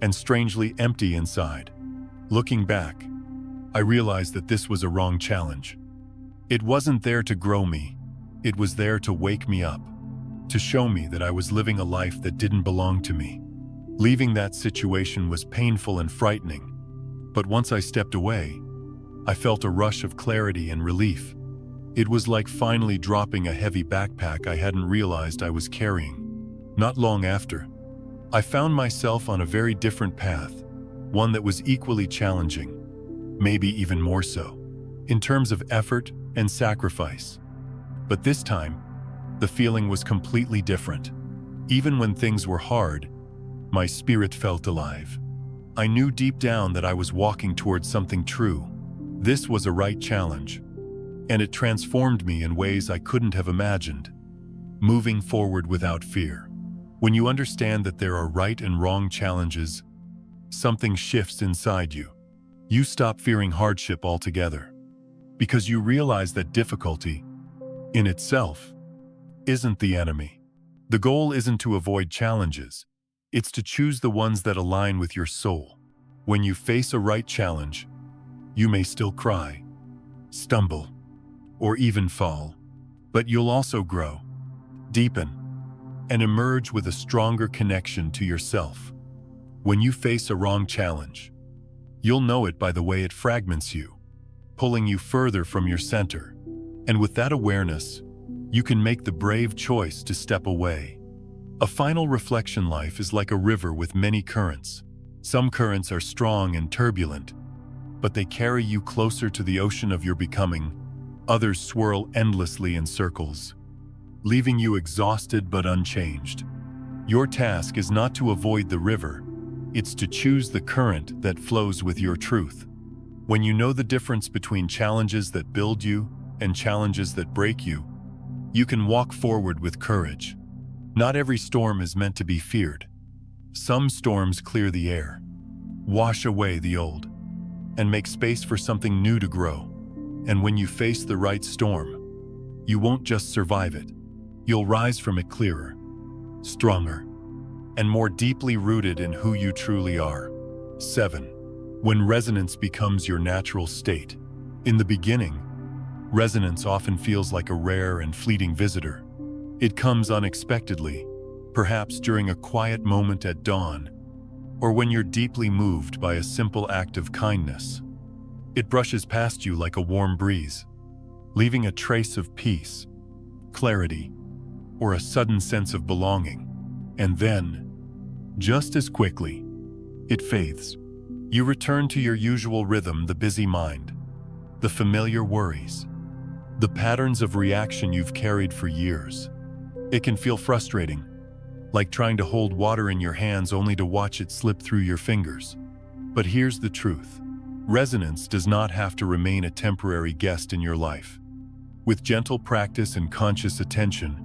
and strangely empty inside. Looking back, I realized that this was a wrong challenge. It wasn't there to grow me. It was there to wake me up, to show me that I was living a life that didn't belong to me. Leaving that situation was painful and frightening, but once I stepped away, I felt a rush of clarity and relief. It was like finally dropping a heavy backpack I hadn't realized I was carrying. Not long after, I found myself on a very different path, one that was equally challenging, maybe even more so, in terms of effort and sacrifice. But this time, the feeling was completely different. Even when things were hard, my spirit felt alive. I knew deep down that I was walking towards something true, This was a right challenge, and it transformed me in ways I couldn't have imagined. Moving forward without fear. When you understand that there are right and wrong challenges, something shifts inside you. You stop fearing hardship altogether, because you realize that difficulty, in itself, isn't the enemy. The goal isn't to avoid challenges, it's to choose the ones that align with your soul. When you face a right challenge, you may still cry, stumble, or even fall, but you'll also grow, deepen, and emerge with a stronger connection to yourself. When you face a wrong challenge, you'll know it by the way it fragments you, pulling you further from your center. And with that awareness, you can make the brave choice to step away. A final reflection: life is like a river with many currents. Some currents are strong and turbulent, but they carry you closer to the ocean of your becoming. Others swirl endlessly in circles, leaving you exhausted but unchanged. Your task is not to avoid the river, it's to choose the current that flows with your truth. When you know the difference between challenges that build you and challenges that break you, you can walk forward with courage. Not every storm is meant to be feared. Some storms clear the air, wash away the old, and make space for something new to grow. And when you face the right storm, you won't just survive it. You'll rise from it clearer, stronger, and more deeply rooted in who you truly are. 7. When resonance becomes your natural state. In the beginning, resonance often feels like a rare and fleeting visitor. It comes unexpectedly, perhaps during a quiet moment at dawn, or when you're deeply moved by a simple act of kindness. It brushes past you like a warm breeze, leaving a trace of peace, clarity, or a sudden sense of belonging. And then, just as quickly, it fades. You return to your usual rhythm: the busy mind, the familiar worries, the patterns of reaction you've carried for years. It can feel frustrating, like trying to hold water in your hands only to watch it slip through your fingers. But here's the truth: resonance does not have to remain a temporary guest in your life. With gentle practice and conscious attention,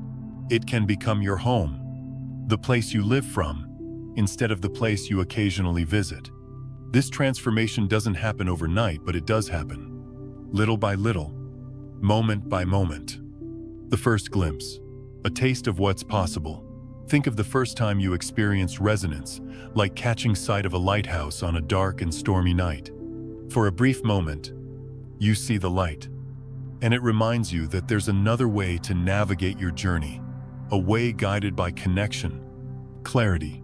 it can become your home, the place you live from, instead of the place you occasionally visit. This transformation doesn't happen overnight, but it does happen, little by little, moment by moment. The first glimpse, a taste of what's possible. Think of the first time you experienced resonance, like catching sight of a lighthouse on a dark and stormy night. For a brief moment, you see the light, and it reminds you that there's another way to navigate your journey, a way guided by connection, clarity,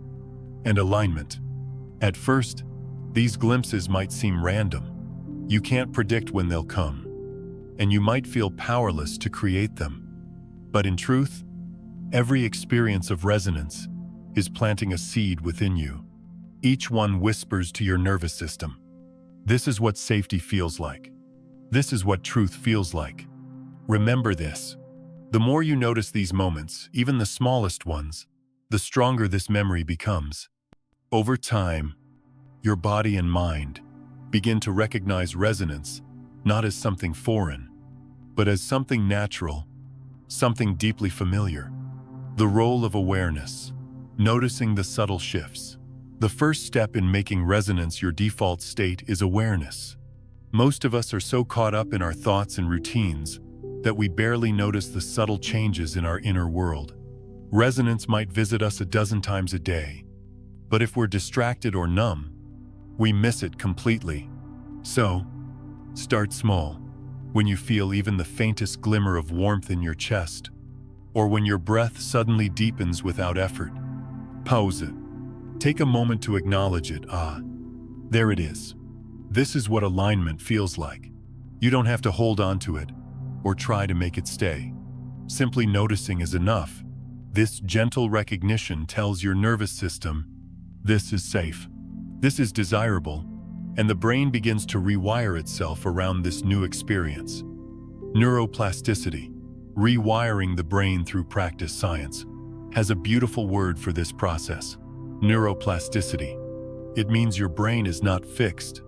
and alignment. At first, these glimpses might seem random. You can't predict when they'll come, and you might feel powerless to create them. But in truth, every experience of resonance is planting a seed within you. Each one whispers to your nervous system, "This is what safety feels like. This is what truth feels like." Remember this. The more you notice these moments, even the smallest ones, the stronger this memory becomes. Over time, your body and mind begin to recognize resonance not as something foreign, but as something natural, something deeply familiar. The role of awareness, noticing the subtle shifts. The first step in making resonance your default state is awareness. Most of us are so caught up in our thoughts and routines that we barely notice the subtle changes in our inner world. Resonance might visit us a dozen times a day, but if we're distracted or numb, we miss it completely. So, start small. When you feel even the faintest glimmer of warmth in your chest, or when your breath suddenly deepens without effort, pause it. Take a moment to acknowledge it. There it is. This is what alignment feels like. You don't have to hold on to it or try to make it stay. Simply noticing is enough. This gentle recognition tells your nervous system, this is safe, this is desirable, and the brain begins to rewire itself around this new experience. Neuroplasticity, rewiring the brain through practice science, has a beautiful word for this process. Neuroplasticity. It means your brain is not fixed.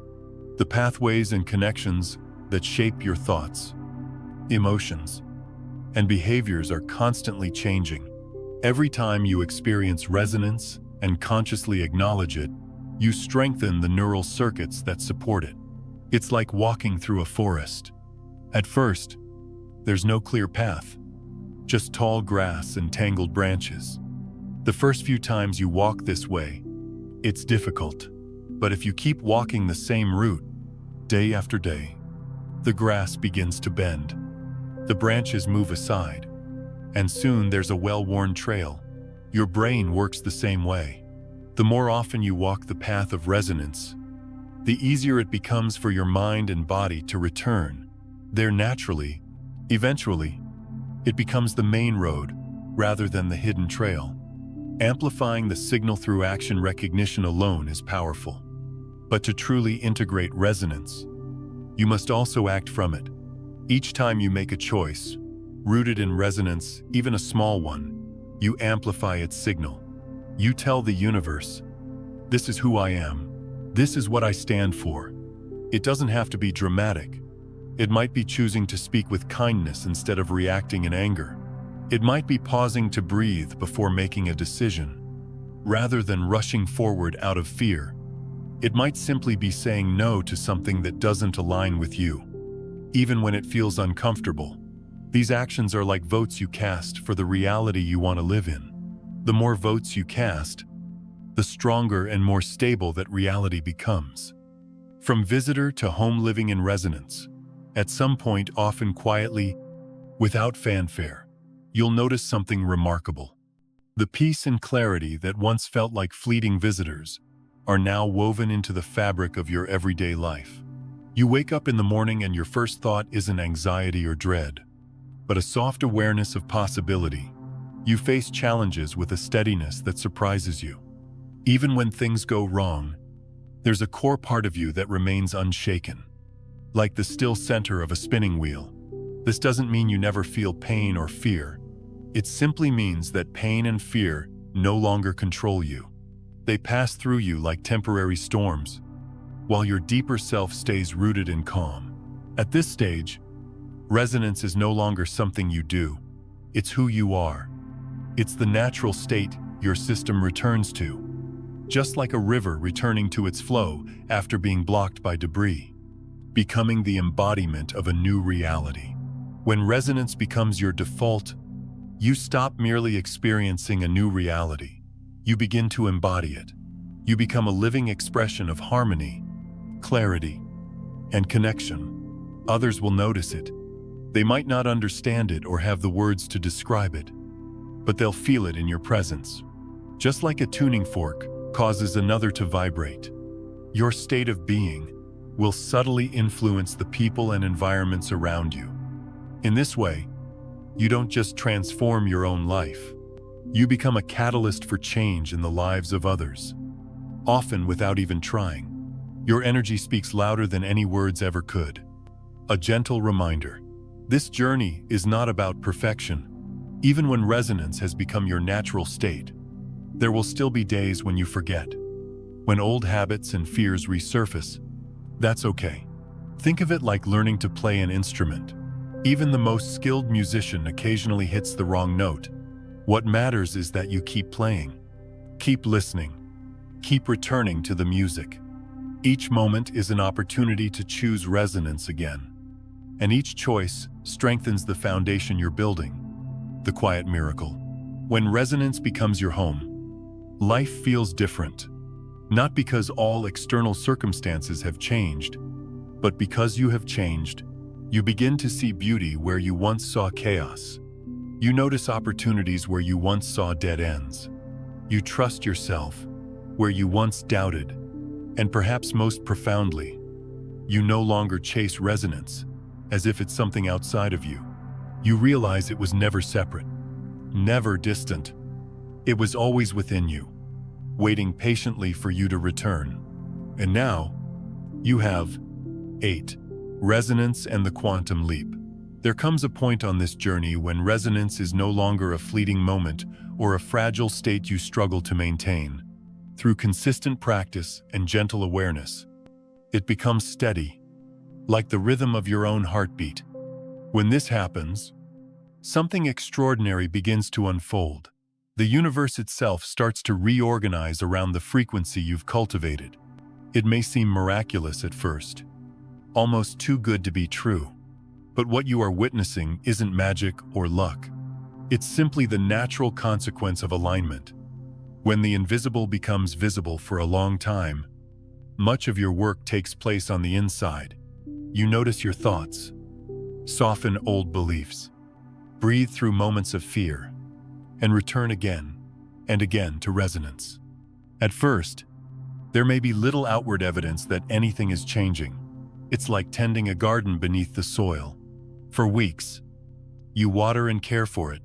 The pathways and connections that shape your thoughts, emotions, and behaviors are constantly changing. Every time you experience resonance and consciously acknowledge it, you strengthen the neural circuits that support it. It's like walking through a forest. At first, there's no clear path, just tall grass and tangled branches. The first few times you walk this way, it's difficult. But if you keep walking the same route, day after day, the grass begins to bend. The branches move aside, and soon there's a well-worn trail. Your brain works the same way. The more often you walk the path of resonance, the easier it becomes for your mind and body to return there naturally. Eventually, it becomes the main road rather than the hidden trail. Amplifying the signal through action recognition alone is powerful. But to truly integrate resonance, you must also act from it. Each time you make a choice, rooted in resonance, even a small one, you amplify its signal. You tell the universe, this is who I am. This is what I stand for. It doesn't have to be dramatic. It might be choosing to speak with kindness instead of reacting in anger. It might be pausing to breathe before making a decision, rather than rushing forward out of fear. It might simply be saying no to something that doesn't align with you, even when it feels uncomfortable. These actions are like votes you cast for the reality you want to live in. The more votes you cast, the stronger and more stable that reality becomes. From visitor to home living in resonance, at some point, often quietly, without fanfare, you'll notice something remarkable. The peace and clarity that once felt like fleeting visitors are now woven into the fabric of your everyday life. You wake up in the morning and your first thought isn't anxiety or dread, but a soft awareness of possibility. You face challenges with a steadiness that surprises you. Even when things go wrong, there's a core part of you that remains unshaken, like the still center of a spinning wheel. This doesn't mean you never feel pain or fear. It simply means that pain and fear no longer control you. They pass through you like temporary storms, while your deeper self stays rooted in calm. At this stage, resonance is no longer something you do. It's who you are. It's the natural state your system returns to, just like a river returning to its flow after being blocked by debris, becoming the embodiment of a new reality. When resonance becomes your default, you stop merely experiencing a new reality. You begin to embody it. You become a living expression of harmony, clarity, and connection. Others will notice it. They might not understand it or have the words to describe it, but they'll feel it in your presence. Just like a tuning fork causes another to vibrate, your state of being will subtly influence the people and environments around you. In this way, you don't just transform your own life. You become a catalyst for change in the lives of others, often without even trying. Your energy speaks louder than any words ever could. A gentle reminder: this journey is not about perfection. Even when resonance has become your natural state, there will still be days when you forget, when old habits and fears resurface. That's okay. Think of it like learning to play an instrument. Even the most skilled musician occasionally hits the wrong note. What matters is that you keep playing, keep listening, keep returning to the music. Each moment is an opportunity to choose resonance again, and each choice strengthens the foundation you're building. The quiet miracle. When resonance becomes your home, life feels different. Not because all external circumstances have changed, but because you have changed. You begin to see beauty where you once saw chaos. You notice opportunities where you once saw dead ends. You trust yourself where you once doubted. And perhaps most profoundly, you no longer chase resonance as if it's something outside of you. You realize it was never separate, never distant. It was always within you, waiting patiently for you to return. And now, you have 8. Resonance and the quantum leap. There comes a point on this journey when resonance is no longer a fleeting moment or a fragile state you struggle to maintain. Through consistent practice and gentle awareness, it becomes steady, like the rhythm of your own heartbeat. When this happens, something extraordinary begins to unfold. The universe itself starts to reorganize around the frequency you've cultivated. It may seem miraculous at first, almost too good to be true. But what you are witnessing isn't magic or luck. It's simply the natural consequence of alignment. When the invisible becomes visible for a long time, much of your work takes place on the inside. You notice your thoughts, soften old beliefs, breathe through moments of fear, and return again and again to resonance. At first, there may be little outward evidence that anything is changing. It's like tending a garden beneath the soil. For weeks, you water and care for it,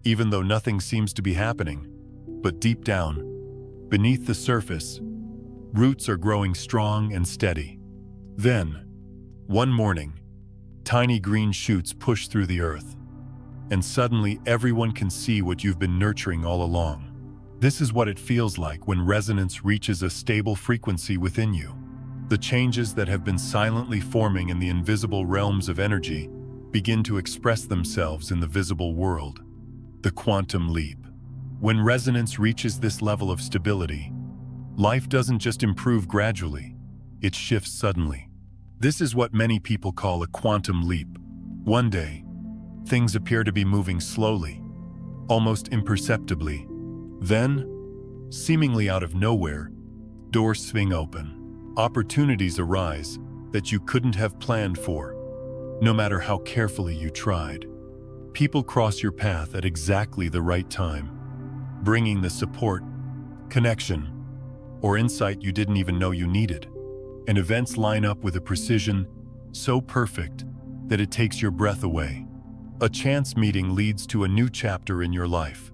even though nothing seems to be happening. But deep down, beneath the surface, roots are growing strong and steady. Then, one morning, tiny green shoots push through the earth, and suddenly everyone can see what you've been nurturing all along. This is what it feels like when resonance reaches a stable frequency within you. The changes that have been silently forming in the invisible realms of energy begin to express themselves in the visible world. The quantum leap. When resonance reaches this level of stability, life doesn't just improve gradually, it shifts suddenly. This is what many people call a quantum leap. One day, things appear to be moving slowly, almost imperceptibly. Then, seemingly out of nowhere, doors swing open. Opportunities arise that you couldn't have planned for, no matter how carefully you tried. People cross your path at exactly the right time, bringing the support, connection, or insight you didn't even know you needed. And events line up with a precision so perfect that it takes your breath away. A chance meeting leads to a new chapter in your life.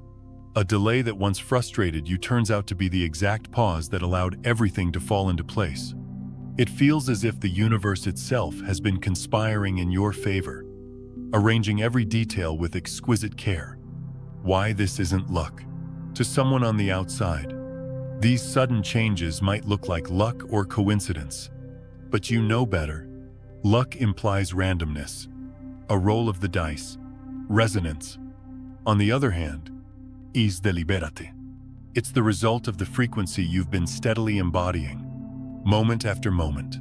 A delay that once frustrated you turns out to be the exact pause that allowed everything to fall into place. It feels as if the universe itself has been conspiring in your favor, arranging every detail with exquisite care. Why this isn't luck? To someone on the outside, these sudden changes might look like luck or coincidence, but you know better. Luck implies randomness, a roll of the dice, resonance. On the other hand, is deliberate. It's the result of the frequency you've been steadily embodying, moment after moment,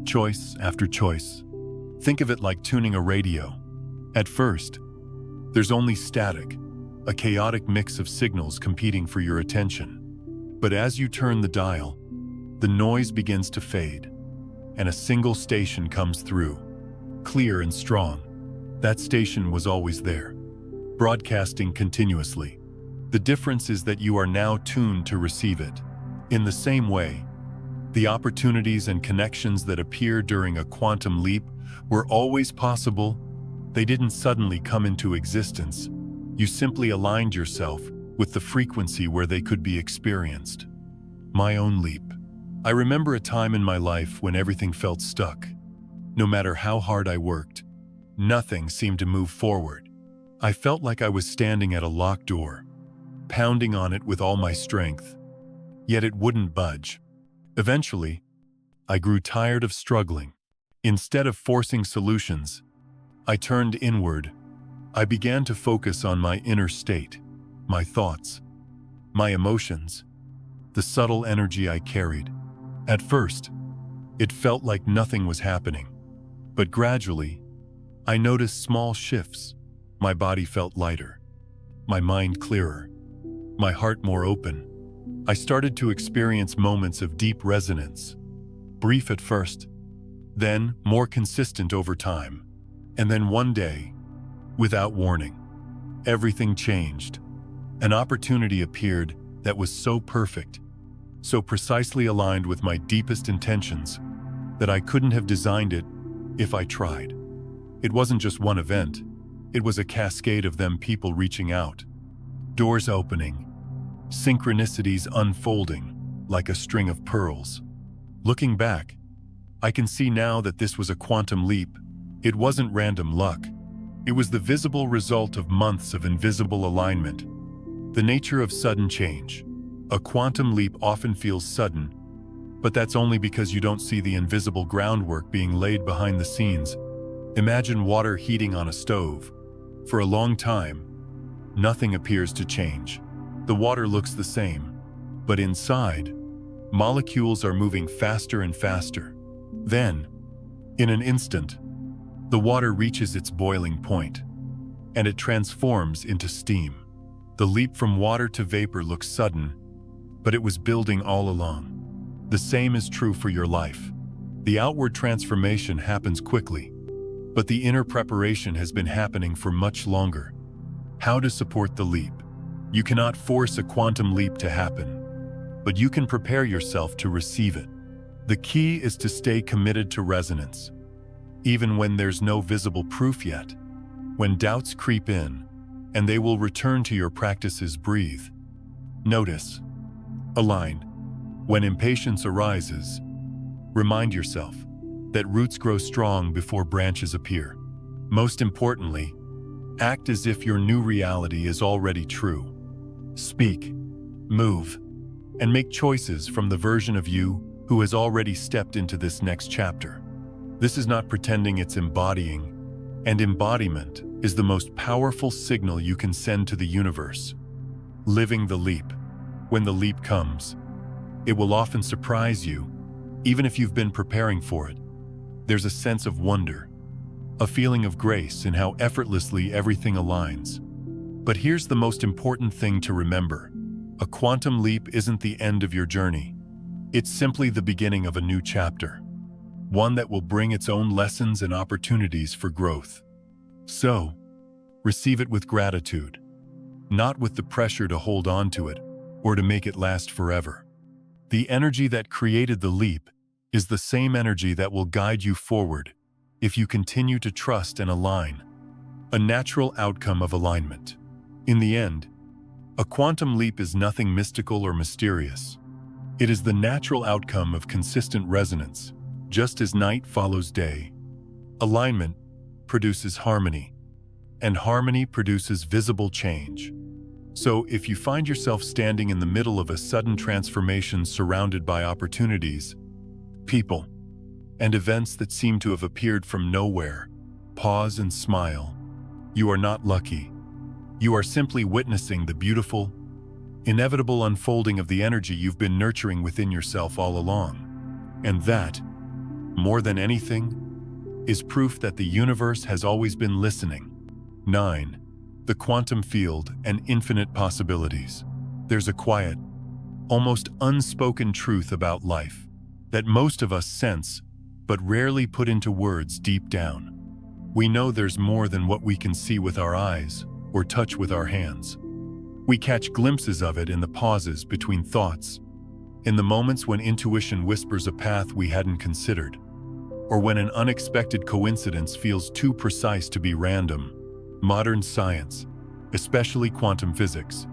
choice after choice. Think of it like tuning a radio. At first, there's only static, a chaotic mix of signals competing for your attention. But as you turn the dial, the noise begins to fade, and a single station comes through, clear and strong. That station was always there, broadcasting continuously. The difference is that you are now tuned to receive it. In the same way, the opportunities and connections that appear during a quantum leap were always possible. They didn't suddenly come into existence. You simply aligned yourself with the frequency where they could be experienced. My own leap. I remember a time in my life when everything felt stuck. No matter how hard I worked, nothing seemed to move forward. I felt like I was standing at a locked door, pounding on it with all my strength, yet it wouldn't budge. Eventually, I grew tired of struggling. Instead of forcing solutions, I turned inward. I began to focus on my inner state, my thoughts, my emotions, the subtle energy I carried. At first, it felt like nothing was happening, but gradually, I noticed small shifts. My body felt lighter, my mind clearer, my heart more open. I started to experience moments of deep resonance, brief at first, then more consistent over time. And then one day, without warning, everything changed. An opportunity appeared that was so perfect, so precisely aligned with my deepest intentions, that I couldn't have designed it if I tried. It wasn't just one event, it was a cascade of them, people reaching out, doors opening, synchronicities unfolding like a string of pearls. Looking back, I can see now that this was a quantum leap. It wasn't random luck. It was the visible result of months of invisible alignment. The nature of sudden change. A quantum leap often feels sudden, But that's only because you don't see the invisible groundwork being laid behind the scenes. Imagine water heating on a stove. For a long time, nothing appears to change. The water looks the same, but inside, molecules are moving faster and faster. Then, in an instant, the water reaches its boiling point, and it transforms into steam. The leap from water to vapor looks sudden, but it was building all along. The same is true for your life. The outward transformation happens quickly, but the inner preparation has been happening for much longer. How to support the leap? You cannot force a quantum leap to happen, but you can prepare yourself to receive it. The key is to stay committed to resonance, even when there's no visible proof yet. When doubts creep in, and they will return to your practices, breathe. Notice. Align. When impatience arises, remind yourself that roots grow strong before branches appear. Most importantly, act as if your new reality is already true. Speak, move, and make choices from the version of you who has already stepped into this next chapter. This is not pretending, it's embodying, and embodiment is the most powerful signal you can send to the universe. Living the leap. When the leap comes, it will often surprise you, even if you've been preparing for it. There's a sense of wonder, a feeling of grace in how effortlessly everything aligns. But here's the most important thing to remember. A quantum leap isn't the end of your journey. It's simply the beginning of a new chapter, one that will bring its own lessons and opportunities for growth. So, receive it with gratitude, not with the pressure to hold on to it or to make it last forever. The energy that created the leap is the same energy that will guide you forward if you continue to trust and align. A natural outcome of alignment. In the end, a quantum leap is nothing mystical or mysterious. It is the natural outcome of consistent resonance. Just as night follows day, alignment produces harmony, and harmony produces visible change. So if you find yourself standing in the middle of a sudden transformation surrounded by opportunities, people, and events that seem to have appeared from nowhere, pause and smile. You are not lucky. You are simply witnessing the beautiful, inevitable unfolding of the energy you've been nurturing within yourself all along. And that, more than anything, is proof that the universe has always been listening. 9. The quantum field and infinite possibilities. There's a quiet, almost unspoken truth about life that most of us sense, but rarely put into words deep down. We know there's more than what we can see with our eyes or touch with our hands. We catch glimpses of it in the pauses between thoughts, in the moments when intuition whispers a path we hadn't considered, or when an unexpected coincidence feels too precise to be random. Modern science, especially quantum physics,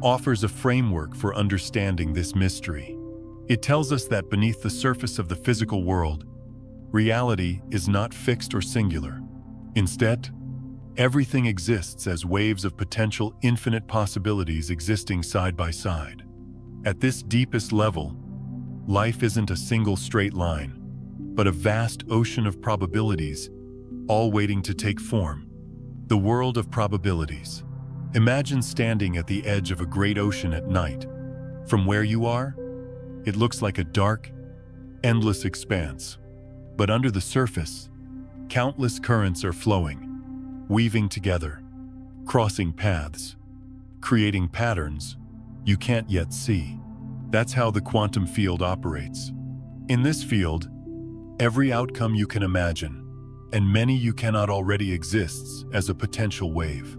offers a framework for understanding this mystery. It tells us that beneath the surface of the physical world, reality is not fixed or singular. Instead, everything exists as waves of potential infinite possibilities existing side by side. At this deepest level, life isn't a single straight line, but a vast ocean of probabilities, all waiting to take form. The world of probabilities. Imagine standing at the edge of a great ocean at night. From where you are, it looks like a dark, endless expanse. But under the surface, countless currents are flowing, weaving together, crossing paths, creating patterns you can't yet see. That's how the quantum field operates. In this field, every outcome you can imagine, and many you cannot already, exists as a potential wave.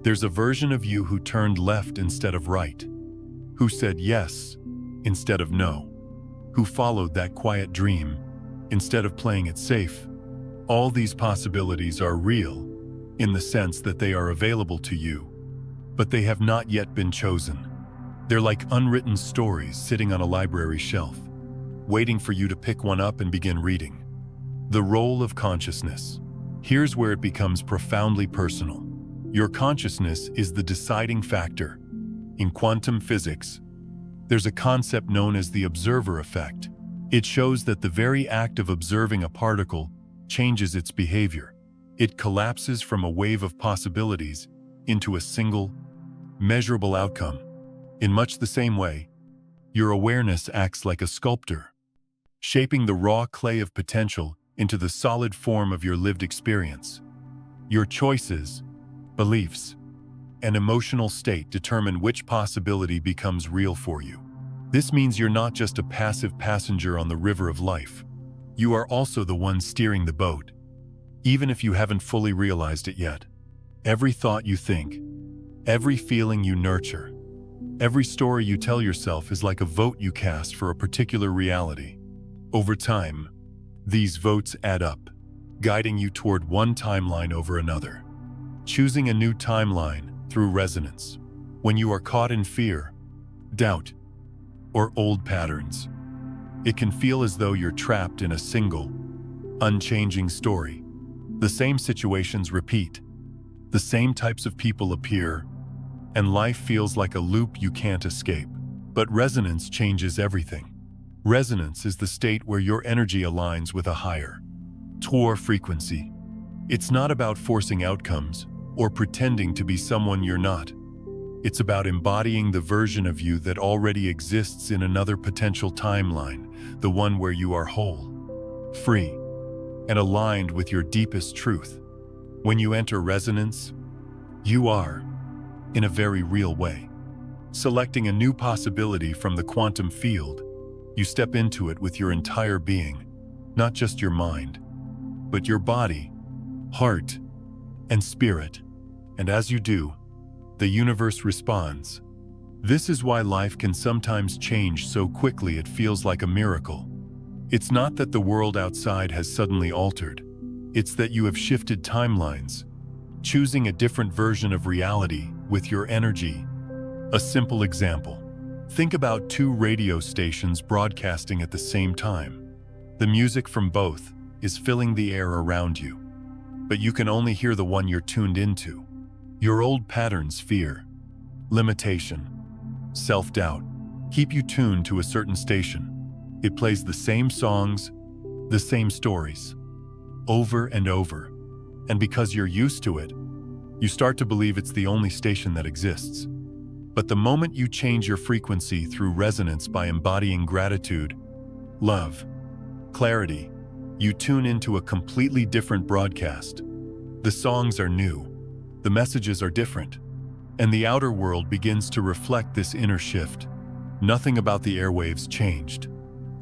There's a version of you who turned left instead of right, who said yes instead of no, who followed that quiet dream instead of playing it safe. All these possibilities are real in the sense that they are available to you, but they have not yet been chosen. They're like unwritten stories sitting on a library shelf, waiting for you to pick one up and begin reading. The role of consciousness. Here's where it becomes profoundly personal. Your consciousness is the deciding factor. In quantum physics, there's a concept known as the observer effect. It shows that the very act of observing a particle changes its behavior. It collapses from a wave of possibilities into a single, measurable outcome. In much the same way, your awareness acts like a sculptor, shaping the raw clay of potential into the solid form of your lived experience. Your choices, beliefs, and emotional state determine which possibility becomes real for you. This means you're not just a passive passenger on the river of life. You are also the one steering the boat, even if you haven't fully realized it yet. Every thought you think, every feeling you nurture, every story you tell yourself is like a vote you cast for a particular reality. Over time, these votes add up, guiding you toward one timeline over another. Choosing a new timeline through resonance. When you are caught in fear, doubt, or old patterns, it can feel as though you're trapped in a single, unchanging story. The same situations repeat, the same types of people appear, and life feels like a loop you can't escape. But resonance changes everything. Resonance is the state where your energy aligns with a higher, Tor frequency. It's not about forcing outcomes or pretending to be someone you're not. It's about embodying the version of you that already exists in another potential timeline, the one where you are whole, free, and aligned with your deepest truth. When you enter resonance, you are, in a very real way, selecting a new possibility from the quantum field. You step into it with your entire being, not just your mind, but your body, heart, and spirit. And as you do, the universe responds. This is why life can sometimes change so quickly it feels like a miracle. It's not that the world outside has suddenly altered. It's that you have shifted timelines, choosing a different version of reality with your energy. A simple example. Think about two radio stations broadcasting at the same time. The music from both is filling the air around you, but you can only hear the one you're tuned into. Your old patterns, fear, limitation, self-doubt, keep you tuned to a certain station. It plays the same songs, the same stories, over and over. And because you're used to it, you start to believe it's the only station that exists. But the moment you change your frequency through resonance by embodying gratitude, love, clarity, you tune into a completely different broadcast. The songs are new, the messages are different, and the outer world begins to reflect this inner shift. Nothing about the airwaves changed,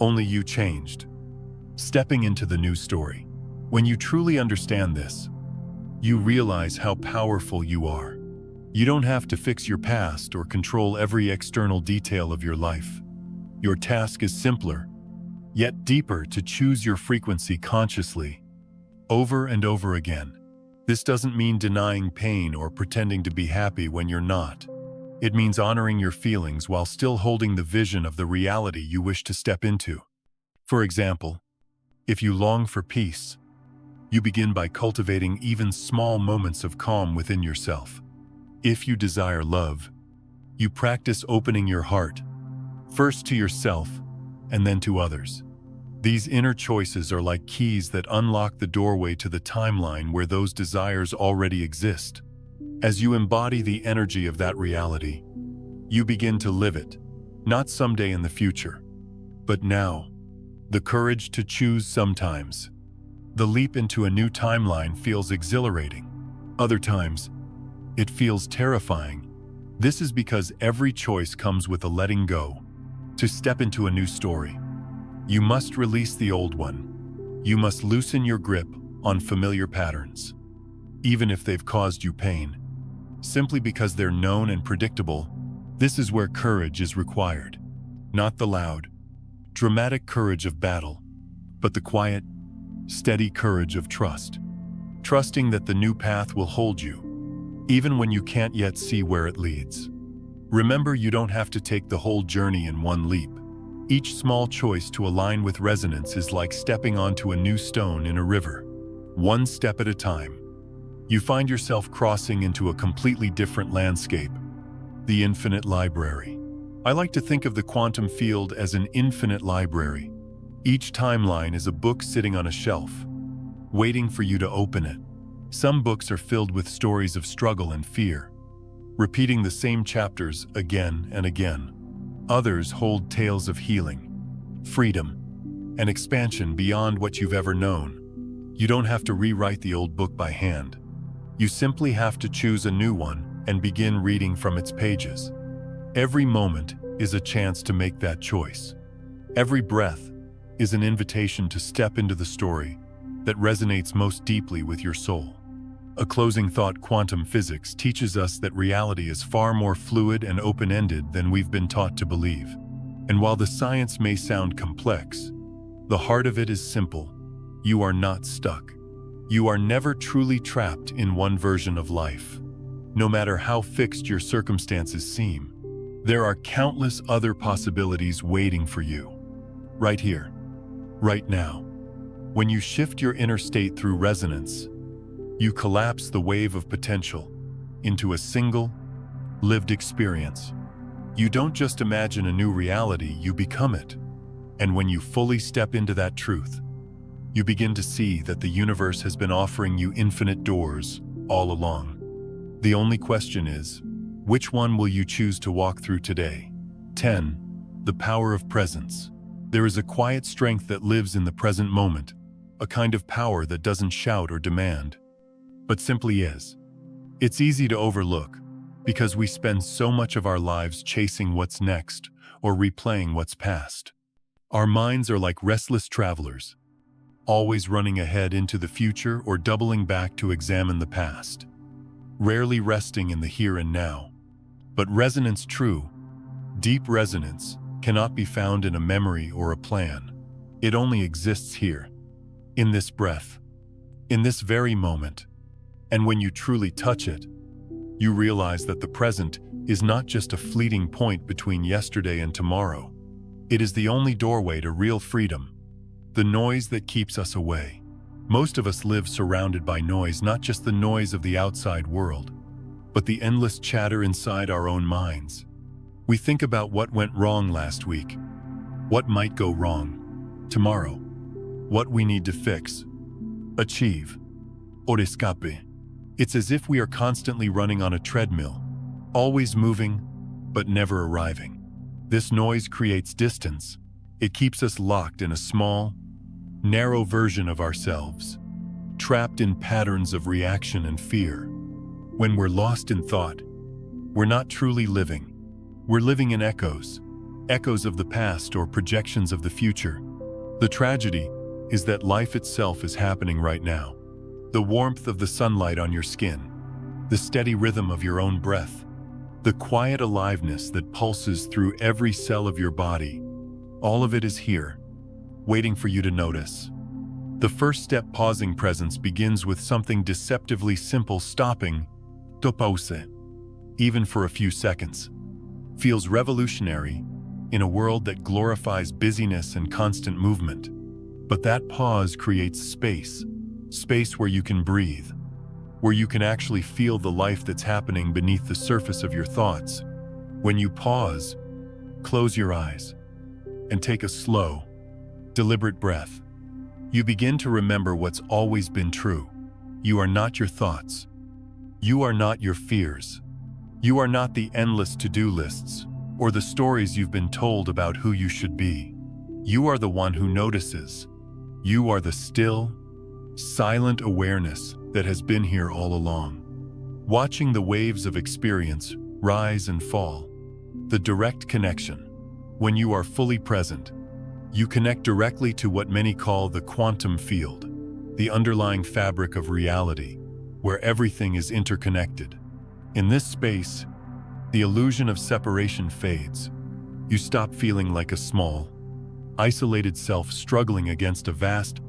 only you changed, stepping into the new story. When you truly understand this, you realize how powerful you are. You don't have to fix your past or control every external detail of your life. Your task is simpler, yet deeper, to choose your frequency consciously, over and over again. This doesn't mean denying pain or pretending to be happy when you're not. It means honoring your feelings while still holding the vision of the reality you wish to step into. For example, if you long for peace, you begin by cultivating even small moments of calm within yourself. If you desire love, you practice opening your heart, first to yourself and then to others. These inner choices are like keys that unlock the doorway to the timeline where those desires already exist. As you embody the energy of that reality, you begin to live it, not someday in the future, but now. The courage to choose sometimes. The leap into a new timeline feels exhilarating. Other times, it feels terrifying. This is because every choice comes with a letting go. To step into a new story, you must release the old one. You must loosen your grip on familiar patterns, even if they've caused you pain. Simply because they're known and predictable, this is where courage is required. Not the loud, dramatic courage of battle, but the quiet, steady courage of trust. Trusting that the new path will hold you, even when you can't yet see where it leads. Remember, you don't have to take the whole journey in one leap. Each small choice to align with resonance is like stepping onto a new stone in a river. One step at a time, you find yourself crossing into a completely different landscape. The infinite library. I like to think of the quantum field as an infinite library. Each timeline is a book sitting on a shelf, waiting for you to open it. Some books are filled with stories of struggle and fear, repeating the same chapters again and again. Others hold tales of healing, freedom, and expansion beyond what you've ever known. You don't have to rewrite the old book by hand. You simply have to choose a new one and begin reading from its pages. Every moment is a chance to make that choice. Every breath is an invitation to step into the story that resonates most deeply with your soul. A closing thought: quantum physics teaches us that reality is far more fluid and open-ended than we've been taught to believe. And while the science may sound complex, the heart of it is simple. You are not stuck. You are never truly trapped in one version of life. No matter how fixed your circumstances seem, there are countless other possibilities waiting for you. Right here, right now. When you shift your inner state through resonance, you collapse the wave of potential into a single, lived experience. You don't just imagine a new reality, you become it. And when you fully step into that truth, you begin to see that the universe has been offering you infinite doors all along. The only question is, which one will you choose to walk through today? 10. The power of presence. There is a quiet strength that lives in the present moment, a kind of power that doesn't shout or demand, but simply is. It's easy to overlook because we spend so much of our lives chasing what's next or replaying what's past. Our minds are like restless travelers, always running ahead into the future or doubling back to examine the past, rarely resting in the here and now. But resonance, true, deep resonance, cannot be found in a memory or a plan. It only exists here, in this breath, in this very moment. And when you truly touch it, you realize that the present is not just a fleeting point between yesterday and tomorrow. It is the only doorway to real freedom, the noise that keeps us away. Most of us live surrounded by noise, not just the noise of the outside world, but the endless chatter inside our own minds. We think about what went wrong last week, what might go wrong tomorrow, what we need to fix, achieve, or escape. It's as if we are constantly running on a treadmill, always moving, but never arriving. This noise creates distance. It keeps us locked in a small, narrow version of ourselves, trapped in patterns of reaction and fear. When we're lost in thought, we're not truly living. We're living in echoes of the past or projections of the future. The tragedy is that life itself is happening right now. The warmth of the sunlight on your skin, the steady rhythm of your own breath, the quiet aliveness that pulses through every cell of your body, all of it is here, waiting for you to notice. The first step, pausing presence, begins with something deceptively simple: stopping, to pause, even for a few seconds. Feels revolutionary in a world that glorifies busyness and constant movement. But that pause creates space where you can breathe, where you can actually feel the life that's happening beneath the surface of your thoughts. When you pause, close your eyes, and take a slow, deliberate breath, you begin to remember what's always been true. You are not your thoughts. You are not your fears. You are not the endless to-do lists or the stories you've been told about who you should be. You are the one who notices. You are the still, silent awareness that has been here all along, watching the waves of experience rise and fall. The direct connection. When you are fully present, you connect directly to what many call the quantum field, the underlying fabric of reality, where everything is interconnected. In this space, the illusion of separation fades. You stop feeling like a small, isolated self struggling against a vast,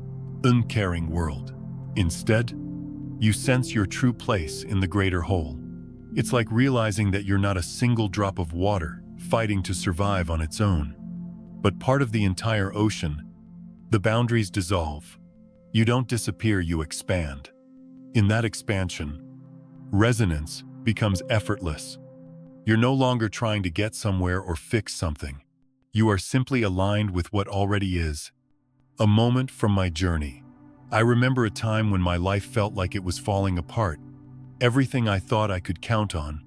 uncaring world. Instead, you sense your true place in the greater whole. It's like realizing that you're not a single drop of water fighting to survive on its own, but part of the entire ocean. The boundaries dissolve. You don't disappear, you expand. In that expansion, resonance becomes effortless. You're no longer trying to get somewhere or fix something. You are simply aligned with what already is, A moment from my journey. I remember a time when my life felt like it was falling apart. Everything I thought I could count on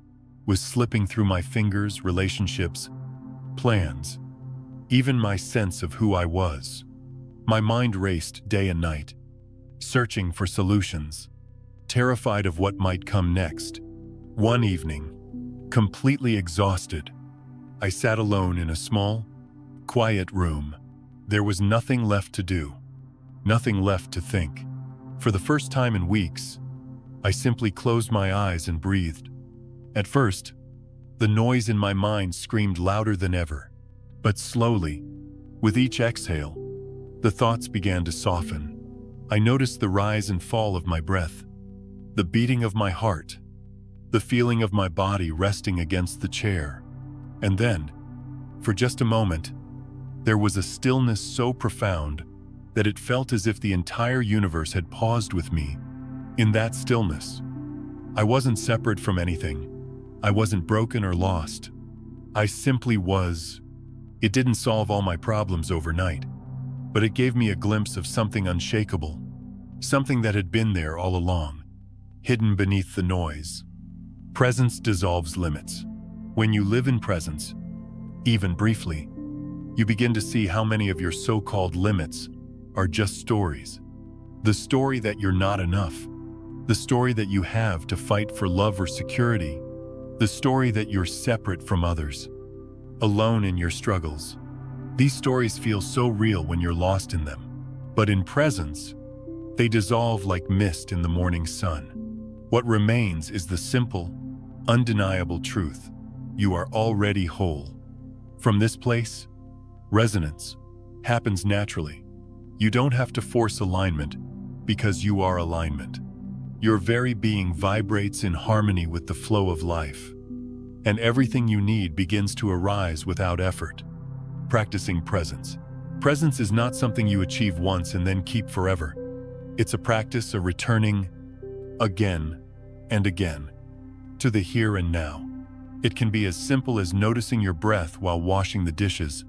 was slipping through my fingers, relationships, plans, even my sense of who I was. My mind raced day and night, searching for solutions, terrified of what might come next. One evening, completely exhausted, I sat alone in a small, quiet room. There was nothing left to do, nothing left to think. For the first time in weeks, I simply closed my eyes and breathed. At first, the noise in my mind screamed louder than ever. But slowly, with each exhale, the thoughts began to soften. I noticed the rise and fall of my breath, the beating of my heart, the feeling of my body resting against the chair. And then, for just a moment, there was a stillness so profound that it felt as if the entire universe had paused with me. In that stillness, I wasn't separate from anything. I wasn't broken or lost. I simply was. It didn't solve all my problems overnight, but it gave me a glimpse of something unshakable, something that had been there all along, hidden beneath the noise. Presence dissolves limits. When you live in presence, even briefly, you begin to see how many of your so-called limits are just stories. The story that you're not enough, the story that you have to fight for love or security, the story that you're separate from others, alone in your struggles. These stories feel so real when you're lost in them, but in presence, they dissolve like mist in the morning sun. What remains is the simple, undeniable truth: you are already whole. From this place, resonance happens naturally. You don't have to force alignment because you are alignment. Your very being vibrates in harmony with the flow of life, and everything you need begins to arise without effort. Practicing presence. Presence is not something you achieve once and then keep forever. It's a practice, a returning again and again to the here and now. It can be as simple as noticing your breath while washing the dishes,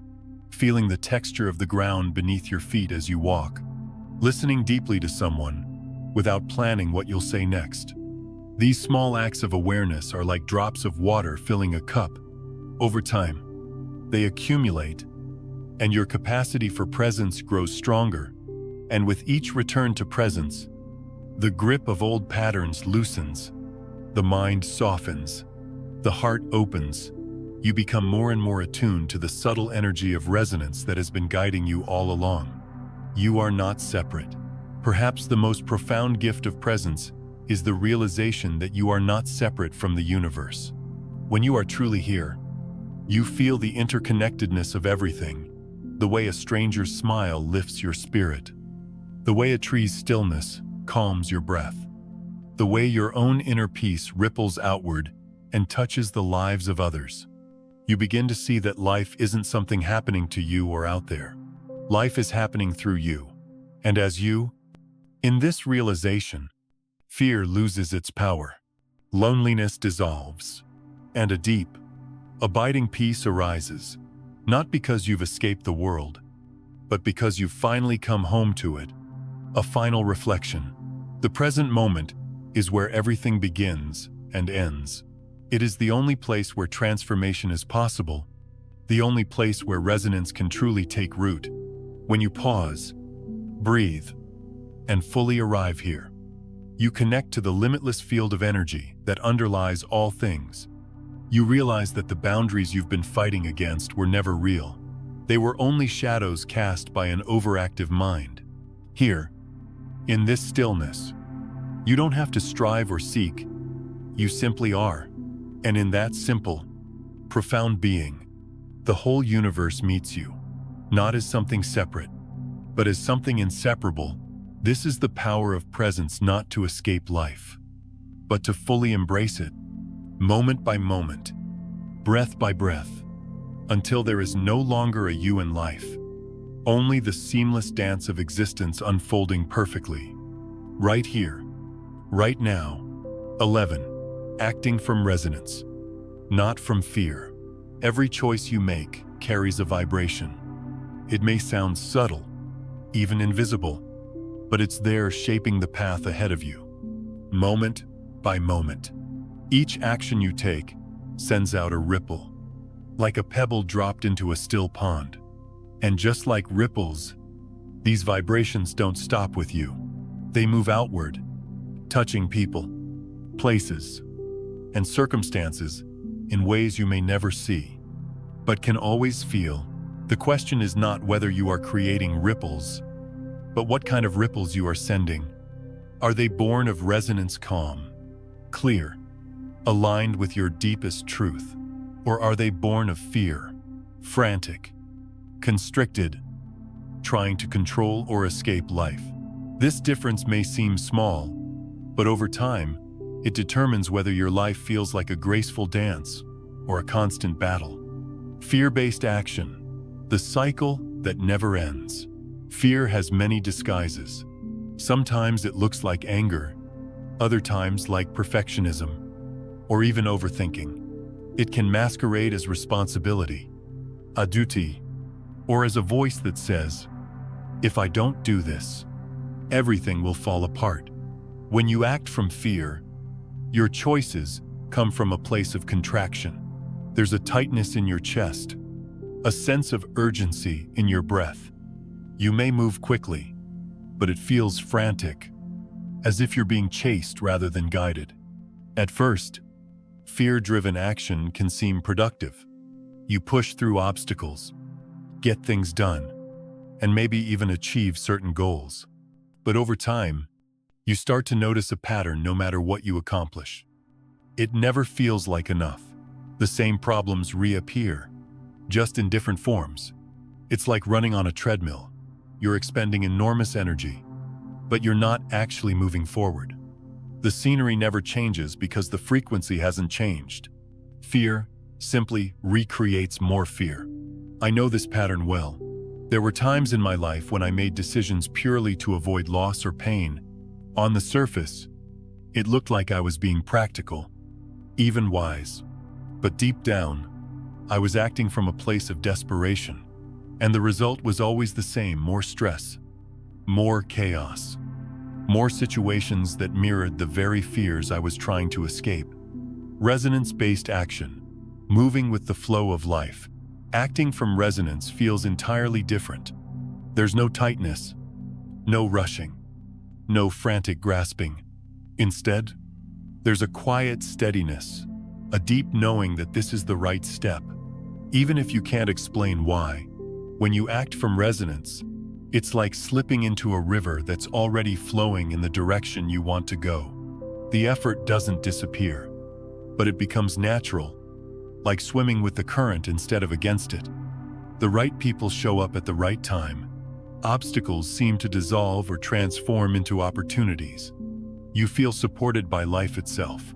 feeling the texture of the ground beneath your feet as you walk, listening deeply to someone without planning what you'll say next. These small acts of awareness are like drops of water filling a cup. Over time, they accumulate, and your capacity for presence grows stronger. And with each return to presence, the grip of old patterns loosens, the mind softens, the heart opens. You become more and more attuned to the subtle energy of resonance that has been guiding you all along. You are not separate. Perhaps the most profound gift of presence is the realization that you are not separate from the universe. When you are truly here, you feel the interconnectedness of everything, the way a stranger's smile lifts your spirit, the way a tree's stillness calms your breath, the way your own inner peace ripples outward and touches the lives of others. You begin to see that life isn't something happening to you or out there. Life is happening through you. And as you, in this realization, fear loses its power, loneliness dissolves, and a deep, abiding peace arises, not because you've escaped the world, but because you've finally come home to it. A final reflection. The present moment is where everything begins and ends. It is the only place where transformation is possible, the only place where resonance can truly take root. When you pause, breathe, and fully arrive here, you connect to the limitless field of energy that underlies all things. You realize that the boundaries you've been fighting against were never real. They were only shadows cast by an overactive mind. Here, in this stillness, you don't have to strive or seek. You simply are. And in that simple, profound being, the whole universe meets you, not as something separate, but as something inseparable. This is the power of presence, not to escape life, but to fully embrace it, moment by moment, breath by breath, until there is no longer a you in life, only the seamless dance of existence unfolding perfectly. Right here, right now. 11. Acting from resonance, not from fear. Every choice you make carries a vibration. It may sound subtle, even invisible, but it's there shaping the path ahead of you, moment by moment. Each action you take sends out a ripple, like a pebble dropped into a still pond. And just like ripples, these vibrations don't stop with you. They move outward, touching people, places, and circumstances in ways you may never see, but can always feel. The question is not whether you are creating ripples, but what kind of ripples you are sending. Are they born of resonance, calm, clear, aligned with your deepest truth? Or are they born of fear, frantic, constricted, trying to control or escape life? This difference may seem small, but over time, it determines whether your life feels like a graceful dance or a constant battle. Fear-based action, the cycle that never ends. Fear has many disguises. Sometimes it looks like anger, other times like perfectionism, or even overthinking. It can masquerade as responsibility, a duty, or as a voice that says, if I don't do this, everything will fall apart. When you act from fear, your choices come from a place of contraction. There's a tightness in your chest, a sense of urgency in your breath. You may move quickly, but it feels frantic, as if you're being chased rather than guided. At first, fear-driven action can seem productive. You push through obstacles, get things done, and maybe even achieve certain goals. But over time, you start to notice a pattern no matter what you accomplish. It never feels like enough. The same problems reappear, just in different forms. It's like running on a treadmill. You're expending enormous energy, but you're not actually moving forward. The scenery never changes because the frequency hasn't changed. Fear simply recreates more fear. I know this pattern well. There were times in my life when I made decisions purely to avoid loss or pain. On the surface, it looked like I was being practical, even wise. But deep down, I was acting from a place of desperation. And the result was always the same: more stress, more chaos, more situations that mirrored the very fears I was trying to escape. Resonance-based action, moving with the flow of life. Acting from resonance feels entirely different. There's no tightness, no rushing, no frantic grasping. Instead, there's a quiet steadiness, a deep knowing that this is the right step, even if you can't explain why. When you act from resonance, it's like slipping into a river that's already flowing in the direction you want to go. The effort doesn't disappear, but it becomes natural, like swimming with the current instead of against it. The right people show up at the right time. Obstacles seem to dissolve or transform into opportunities. You feel supported by life itself.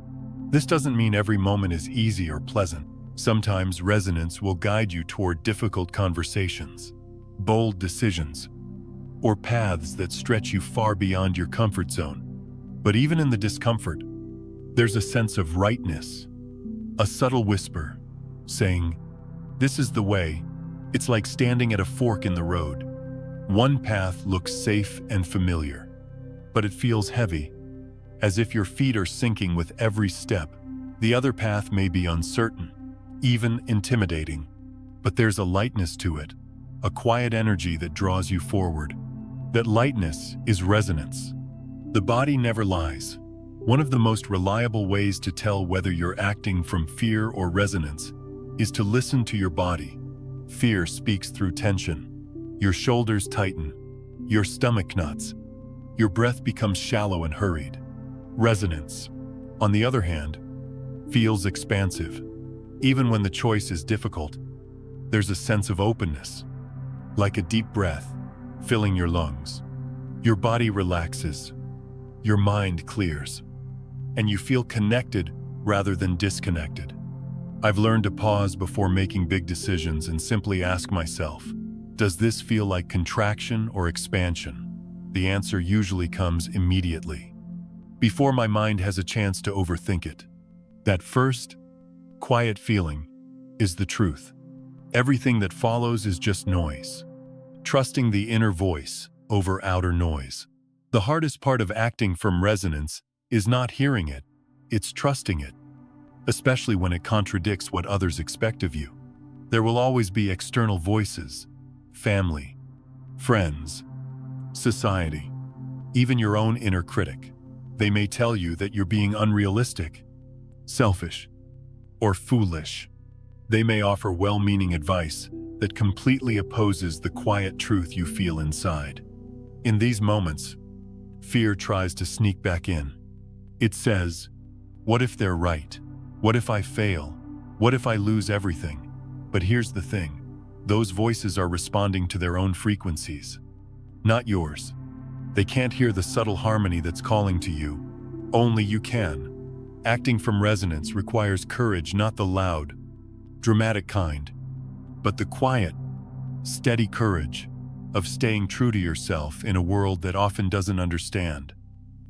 This doesn't mean every moment is easy or pleasant. Sometimes resonance will guide you toward difficult conversations, bold decisions, or paths that stretch you far beyond your comfort zone. But even in the discomfort, there's a sense of rightness, a subtle whisper saying, "This is the way." It's like standing at a fork in the road. One path looks safe and familiar, but it feels heavy, as if your feet are sinking with every step. The other path may be uncertain, even intimidating, but there's a lightness to it, a quiet energy that draws you forward. That lightness is resonance. The body never lies. One of the most reliable ways to tell whether you're acting from fear or resonance is to listen to your body. Fear speaks through tension. Your shoulders tighten, your stomach knots, your breath becomes shallow and hurried. Resonance, on the other hand, feels expansive. Even when the choice is difficult, there's a sense of openness, like a deep breath filling your lungs. Your body relaxes, your mind clears, and you feel connected rather than disconnected. I've learned to pause before making big decisions and simply ask myself, does this feel like contraction or expansion? The answer usually comes immediately, before my mind has a chance to overthink it. That first, quiet feeling is the truth. Everything that follows is just noise. Trusting the inner voice over outer noise. The hardest part of acting from resonance is not hearing it, it's trusting it, especially when it contradicts what others expect of you. There will always be external voices, family, friends, society, even your own inner critic. They may tell you that you're being unrealistic, selfish, or foolish. They may offer well-meaning advice that completely opposes the quiet truth you feel inside. In these moments, fear tries to sneak back in. It says, "What if they're right? What if I fail? What if I lose everything?" But here's the thing. Those voices are responding to their own frequencies, not yours. They can't hear the subtle harmony that's calling to you. Only you can. Acting from resonance requires courage, not the loud, dramatic kind, but the quiet, steady courage of staying true to yourself in a world that often doesn't understand.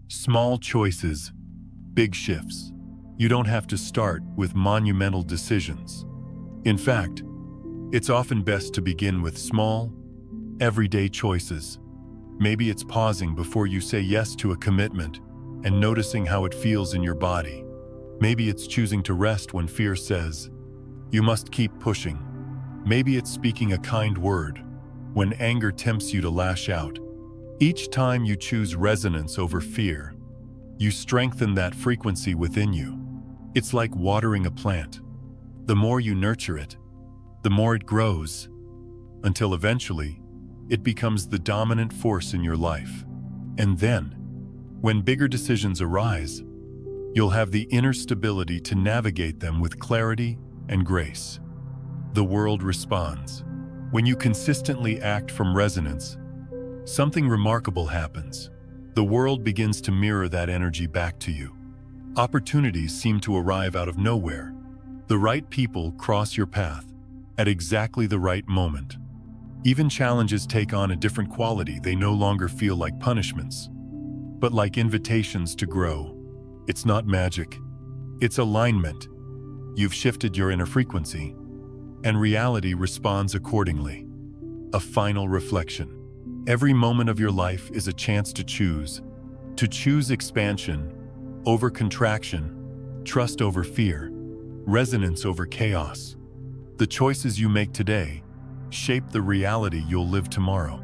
Small choices, big shifts. You don't have to start with monumental decisions. In fact, it's often best to begin with small, everyday choices. Maybe it's pausing before you say yes to a commitment and noticing how it feels in your body. Maybe it's choosing to rest when fear says, "You must keep pushing." Maybe it's speaking a kind word when anger tempts you to lash out. Each time you choose resonance over fear, you strengthen that frequency within you. It's like watering a plant. The more you nurture it, the more it grows, until eventually it becomes the dominant force in your life. And then, when bigger decisions arise, you'll have the inner stability to navigate them with clarity and grace. The world responds. When you consistently act from resonance, something remarkable happens. The world begins to mirror that energy back to you. Opportunities seem to arrive out of nowhere. The right people cross your path at exactly the right moment. Even challenges take on a different quality. They no longer feel like punishments, but like invitations to grow. It's not magic. It's alignment. You've shifted your inner frequency, and reality responds accordingly. A final reflection. Every moment of your life is a chance to choose. To choose expansion over contraction, trust over fear, resonance over chaos. The choices you make today shape the reality you'll live tomorrow.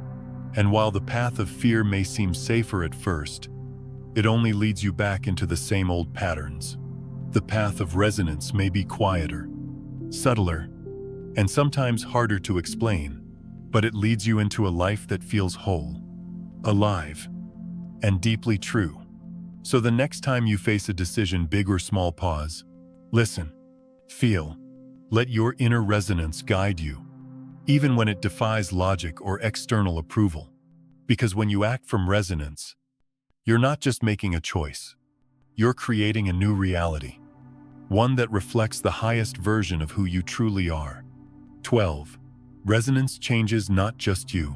And while the path of fear may seem safer at first, it only leads you back into the same old patterns. The path of resonance may be quieter, subtler, and sometimes harder to explain, but it leads you into a life that feels whole, alive, and deeply true. So the next time you face a decision, big or small, pause, listen, feel, let your inner resonance guide you, even when it defies logic or external approval. Because when you act from resonance, you're not just making a choice, you're creating a new reality, one that reflects the highest version of who you truly are. 12. Resonance changes not just you,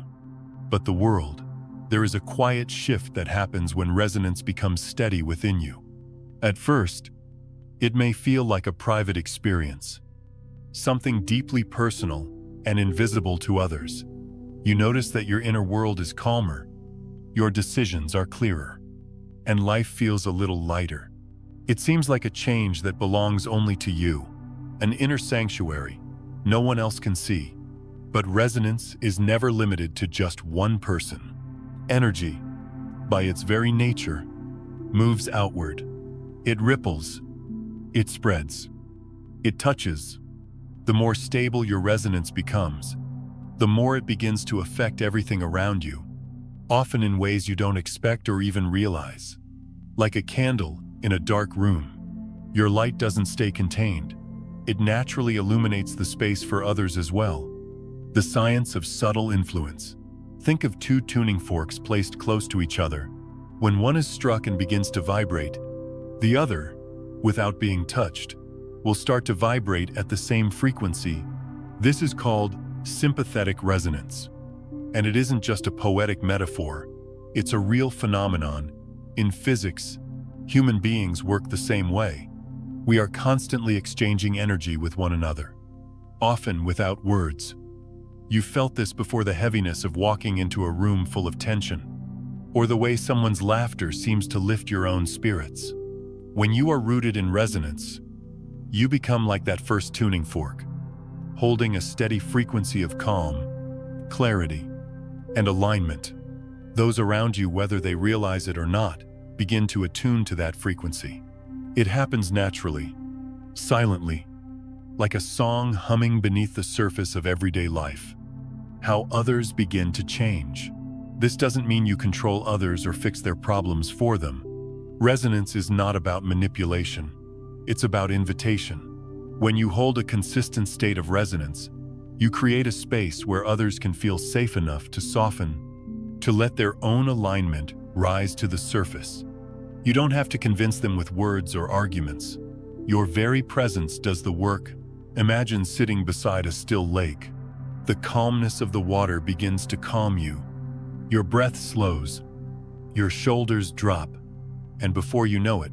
but the world. There is a quiet shift that happens when resonance becomes steady within you. At first, it may feel like a private experience, something deeply personal and invisible to others. You notice that your inner world is calmer, your decisions are clearer, and life feels a little lighter. It seems like a change that belongs only to you, an inner sanctuary no one else can see. But resonance is never limited to just one person. Energy, by its very nature, moves outward. It ripples, it spreads, it touches. The more stable your resonance becomes, the more it begins to affect everything around you, often in ways you don't expect or even realize. Like a candle in a dark room, your light doesn't stay contained. It naturally illuminates the space for others as well. The science of subtle influence. Think of two tuning forks placed close to each other. When one is struck and begins to vibrate, the other, without being touched, will start to vibrate at the same frequency. This is called sympathetic resonance. And it isn't just a poetic metaphor, it's a real phenomenon. In physics, human beings work the same way. We are constantly exchanging energy with one another, often without words. You felt this before the heaviness of walking into a room full of tension, or the way someone's laughter seems to lift your own spirits. When you are rooted in resonance, you become like that first tuning fork, holding a steady frequency of calm, clarity, and alignment. Those around you, whether they realize it or not, begin to attune to that frequency. It happens naturally, silently, like a song humming beneath the surface of everyday life. How others begin to change. This doesn't mean you control others or fix their problems for them. Resonance is not about manipulation. It's about invitation. When you hold a consistent state of resonance, you create a space where others can feel safe enough to soften, to let their own alignment rise to the surface. You don't have to convince them with words or arguments. Your very presence does the work. Imagine sitting beside a still lake. The calmness of the water begins to calm you. Your breath slows, your shoulders drop, and before you know it,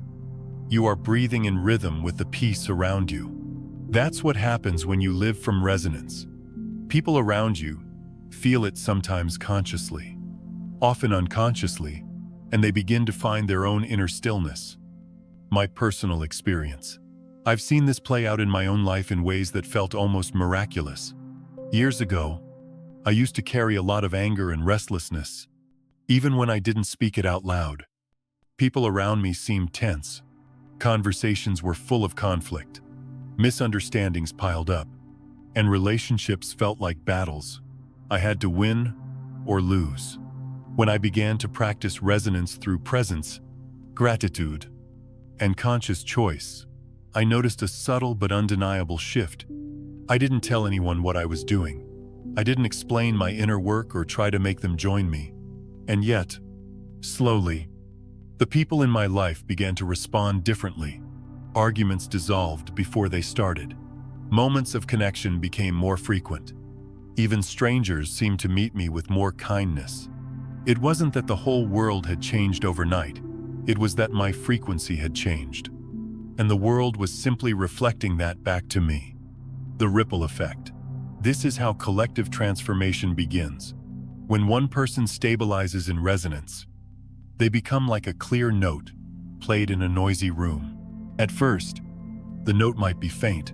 you are breathing in rhythm with the peace around you. That's what happens when you live from resonance. People around you feel it, sometimes consciously, often unconsciously, and they begin to find their own inner stillness. My personal experience. I've seen this play out in my own life in ways that felt almost miraculous. Years ago, I used to carry a lot of anger and restlessness, even when I didn't speak it out loud. People around me seemed tense. Conversations were full of conflict. Misunderstandings piled up, and relationships felt like battles. I had to win or lose. When I began to practice resonance through presence, gratitude, and conscious choice, I noticed a subtle but undeniable shift. I didn't tell anyone what I was doing. I didn't explain my inner work or try to make them join me. And yet, slowly, the people in my life began to respond differently. Arguments dissolved before they started. Moments of connection became more frequent. Even strangers seemed to meet me with more kindness. It wasn't that the whole world had changed overnight. It was that my frequency had changed. And the world was simply reflecting that back to me. The ripple effect. This is how collective transformation begins. When one person stabilizes in resonance, they become like a clear note played in a noisy room. At first, the note might be faint,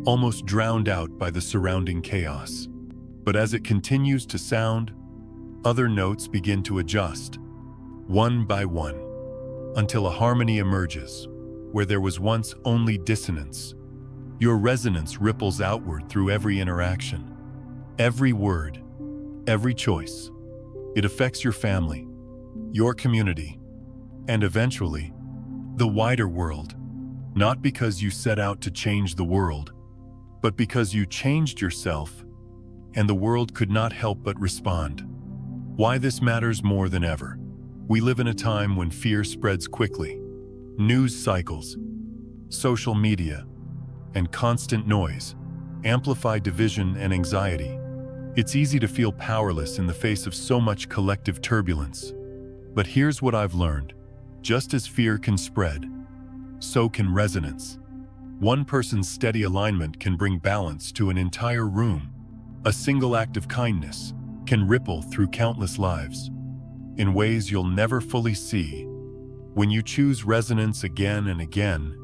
almost drowned out by the surrounding chaos. But as it continues to sound, other notes begin to adjust, one by one, until a harmony emerges where there was once only dissonance. Your resonance ripples outward through every interaction, every word, every choice. It affects your family, your community, and eventually, the wider world. Not because you set out to change the world, but because you changed yourself, and the world could not help but respond. Why this matters more than ever. We live in a time when fear spreads quickly. News cycles, social media, and constant noise amplify division and anxiety. It's easy to feel powerless in the face of so much collective turbulence. But here's what I've learned. Just as fear can spread, so can resonance. One person's steady alignment can bring balance to an entire room. A single act of kindness can ripple through countless lives in ways you'll never fully see. When you choose resonance again and again,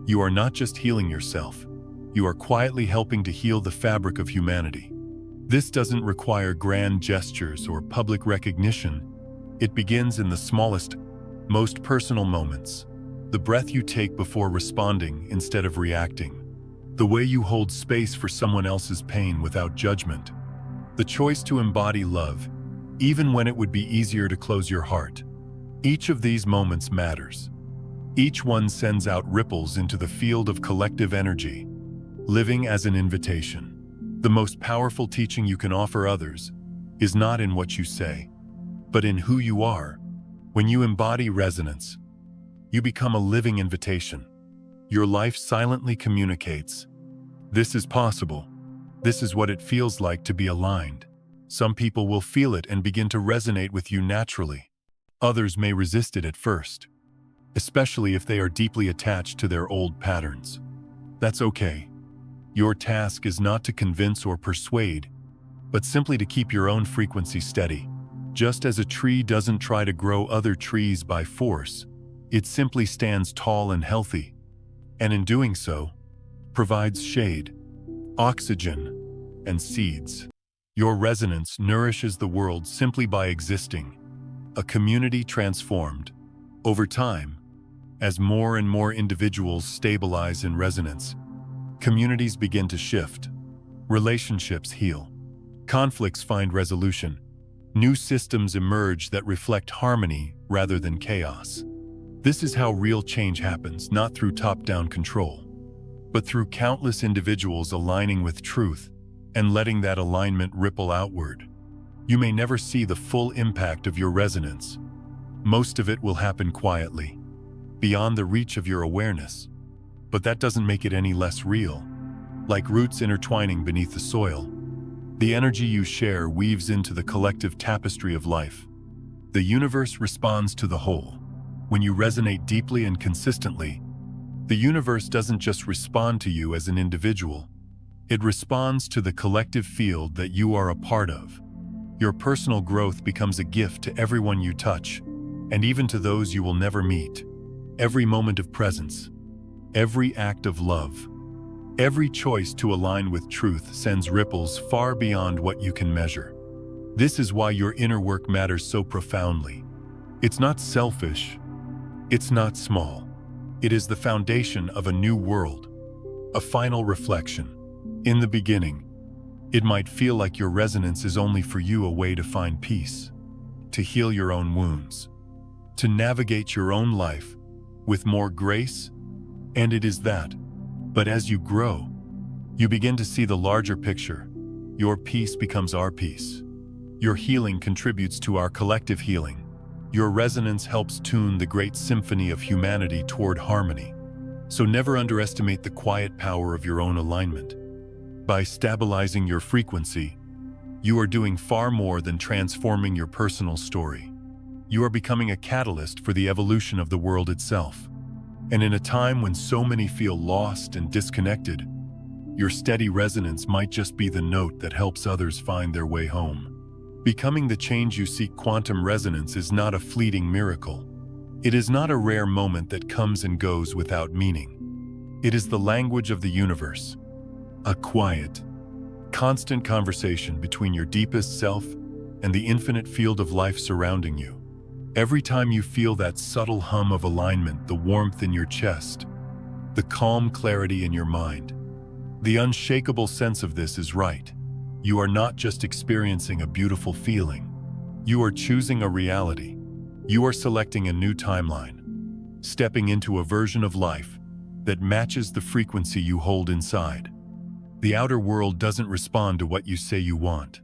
you are not just healing yourself, you are quietly helping to heal the fabric of humanity. This doesn't require grand gestures or public recognition. It begins in the smallest, most personal moments. The breath you take before responding instead of reacting. The way you hold space for someone else's pain without judgment. The choice to embody love, even when it would be easier to close your heart. Each of these moments matters. Each one sends out ripples into the field of collective energy, living as an invitation. The most powerful teaching you can offer others is not in what you say, but in who you are. When you embody resonance, you become a living invitation. Your life silently communicates. This is possible. This is what it feels like to be aligned. Some people will feel it and begin to resonate with you naturally. Others may resist it at first, especially if they are deeply attached to their old patterns. That's okay. Your task is not to convince or persuade, but simply to keep your own frequency steady. Just as a tree doesn't try to grow other trees by force, it simply stands tall and healthy, and in doing so, provides shade, oxygen, and seeds. Your resonance nourishes the world simply by existing, a community transformed. Over time, as more and more individuals stabilize in resonance, communities begin to shift, relationships heal, conflicts find resolution, new systems emerge that reflect harmony rather than chaos. This is how real change happens, not through top-down control, but through countless individuals aligning with truth and letting that alignment ripple outward. You may never see the full impact of your resonance. Most of it will happen quietly, beyond the reach of your awareness. But that doesn't make it any less real. Like roots intertwining beneath the soil, the energy you share weaves into the collective tapestry of life. The universe responds to the whole. When you resonate deeply and consistently, the universe doesn't just respond to you as an individual. It responds to the collective field that you are a part of. Your personal growth becomes a gift to everyone you touch, and even to those you will never meet. Every moment of presence, every act of love, every choice to align with truth sends ripples far beyond what you can measure. This is why your inner work matters so profoundly. It's not selfish. It's not small. It is the foundation of a new world, a final reflection. In the beginning, it might feel like your resonance is only for you, a way to find peace, to heal your own wounds, to navigate your own life with more grace, and it is that. But as you grow, you begin to see the larger picture. Your peace becomes our peace. Your healing contributes to our collective healing. Your resonance helps tune the great symphony of humanity toward harmony. So never underestimate the quiet power of your own alignment. By stabilizing your frequency, you are doing far more than transforming your personal story. You are becoming a catalyst for the evolution of the world itself. And in a time when so many feel lost and disconnected, your steady resonance might just be the note that helps others find their way home. Becoming the change you seek. Quantum resonance is not a fleeting miracle. It is not a rare moment that comes and goes without meaning. It is the language of the universe, a quiet, constant conversation between your deepest self and the infinite field of life surrounding you. Every time you feel that subtle hum of alignment, the warmth in your chest, the calm clarity in your mind, the unshakable sense of this is right. You are not just experiencing a beautiful feeling. You are choosing a reality. You are selecting a new timeline, stepping into a version of life that matches the frequency you hold inside. The outer world doesn't respond to what you say you want,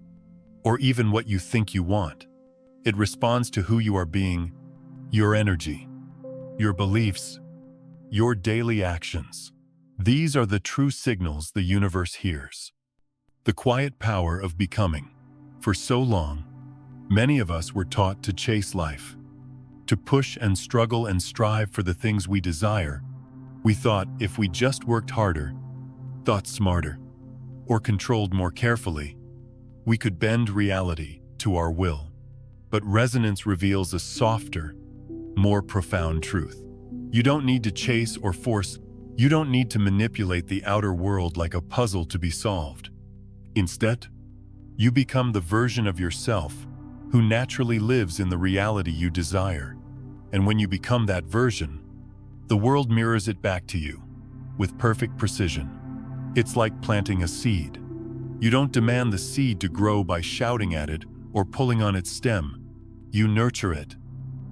or even what you think you want. It responds to who you are being, your energy, your beliefs, your daily actions. These are the true signals the universe hears. The quiet power of becoming. For so long, many of us were taught to chase life, to push and struggle and strive for the things we desire. We thought if we just worked harder, thought smarter, or controlled more carefully, we could bend reality to our will. But resonance reveals a softer, more profound truth. You don't need to chase or force. You don't need to manipulate the outer world like a puzzle to be solved. Instead, you become the version of yourself who naturally lives in the reality you desire. And when you become that version, the world mirrors it back to you with perfect precision. It's like planting a seed. You don't demand the seed to grow by shouting at it or pulling on its stem. You nurture it.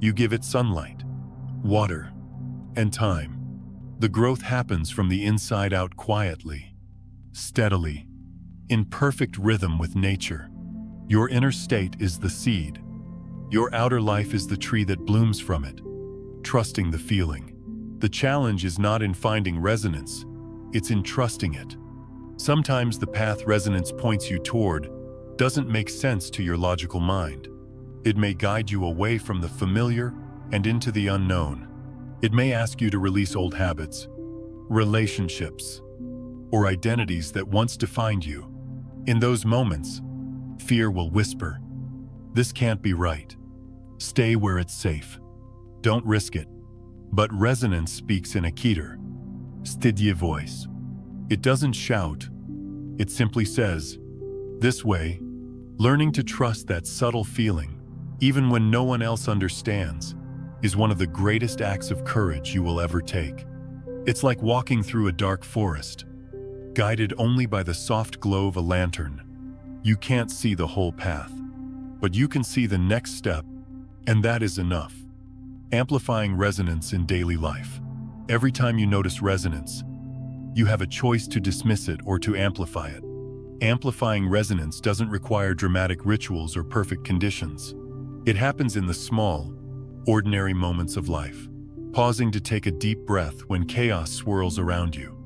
You give it sunlight, water, and time. The growth happens from the inside out, quietly, steadily, in perfect rhythm with nature. Your inner state is the seed. Your outer life is the tree that blooms from it, trusting the feeling. The challenge is not in finding resonance, it's in trusting it. Sometimes the path resonance points you toward doesn't make sense to your logical mind. It may guide you away from the familiar and into the unknown. It may ask you to release old habits, relationships, or identities that once defined you. In those moments, Fear will whisper, "This can't be right. Stay where it's safe. Don't risk it." But resonance speaks in a keter, steady voice. It doesn't shout. It simply says, "This way." Learning to trust that subtle feeling, even when no one else understands, is one of the greatest acts of courage you will ever take. It's like walking through a dark forest, guided only by the soft glow of a lantern. You can't see the whole path, but you can see the next step, and that is enough. Amplifying resonance in daily life. Every time you notice resonance, you have a choice to dismiss it or to amplify it. Amplifying resonance doesn't require dramatic rituals or perfect conditions. It happens in the small, ordinary moments of life. Pausing to take a deep breath when chaos swirls around you.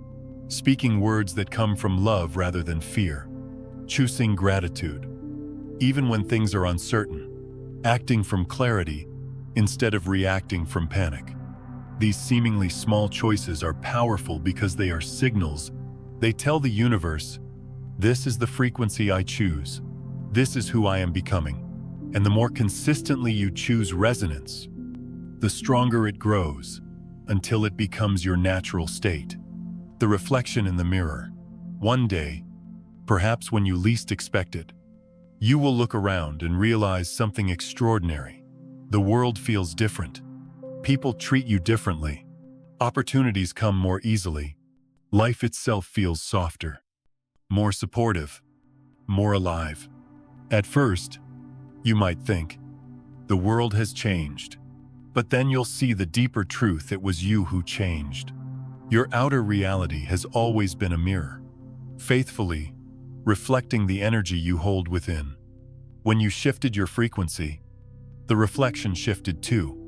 Speaking words that come from love rather than fear. Choosing gratitude, even when things are uncertain. Acting from clarity instead of reacting from panic. These seemingly small choices are powerful because they are signals. They tell the universe, "This is the frequency I choose. This is who I am becoming." And the more consistently you choose resonance, the stronger it grows until it becomes your natural state. The reflection in the mirror. One day, perhaps when you least expect it, you will look around and realize something extraordinary. The world feels different. People treat you differently. Opportunities come more easily. Life itself feels softer, more supportive, more alive. At first, you might think, the world has changed. But then you'll see the deeper truth: it was you who changed. Your outer reality has always been a mirror, faithfully reflecting the energy you hold within. When you shifted your frequency, the reflection shifted too.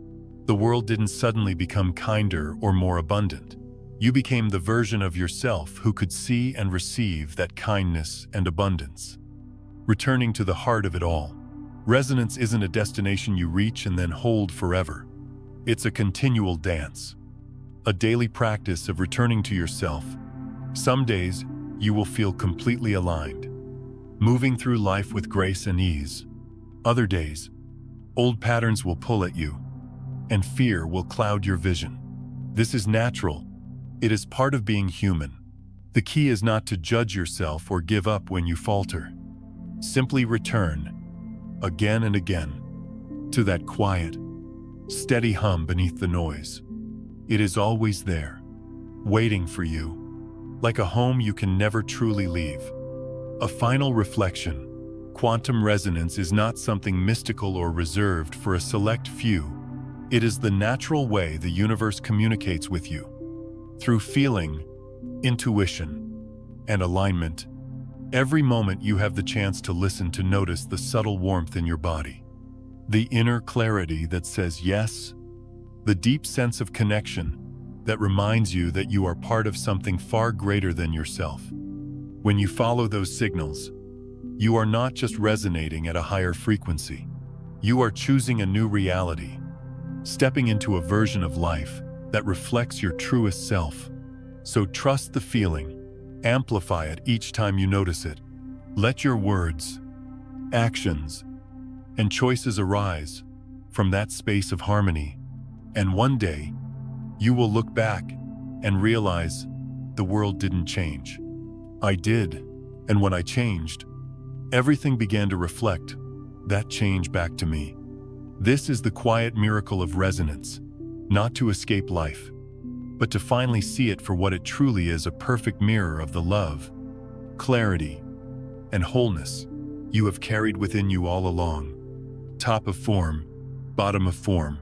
The world didn't suddenly become kinder or more abundant. You became the version of yourself who could see and receive that kindness and abundance. Returning to the heart of it all. Resonance isn't a destination you reach and then hold forever. It's a continual dance, a daily practice of returning to yourself. Some days, you will feel completely aligned, moving through life with grace and ease. Other days, old patterns will pull at you, and fear will cloud your vision. This is natural. It is part of being human. The key is not to judge yourself or give up when you falter. Simply return, again and again, to that quiet, steady hum beneath the noise. It is always there, waiting for you, like a home you can never truly leave. A final reflection. Quantum resonance is not something mystical or reserved for a select few. It is the natural way the universe communicates with you. Through feeling, intuition, and alignment. Every moment you have the chance to listen, to notice the subtle warmth in your body. The inner clarity that says yes. The deep sense of connection that reminds you that you are part of something far greater than yourself. When you follow those signals, you are not just resonating at a higher frequency. You are choosing a new reality, stepping into a version of life that reflects your truest self. So trust the feeling, amplify it each time you notice it. Let your words, actions, and choices arise from that space of harmony. And one day, you will look back and realize the world didn't change. I did, and when I changed, everything began to reflect that change back to me. This is the quiet miracle of resonance, not to escape life, but to finally see it for what it truly is: a perfect mirror of the love, clarity, and wholeness you have carried within you all along. Top of form, bottom of form.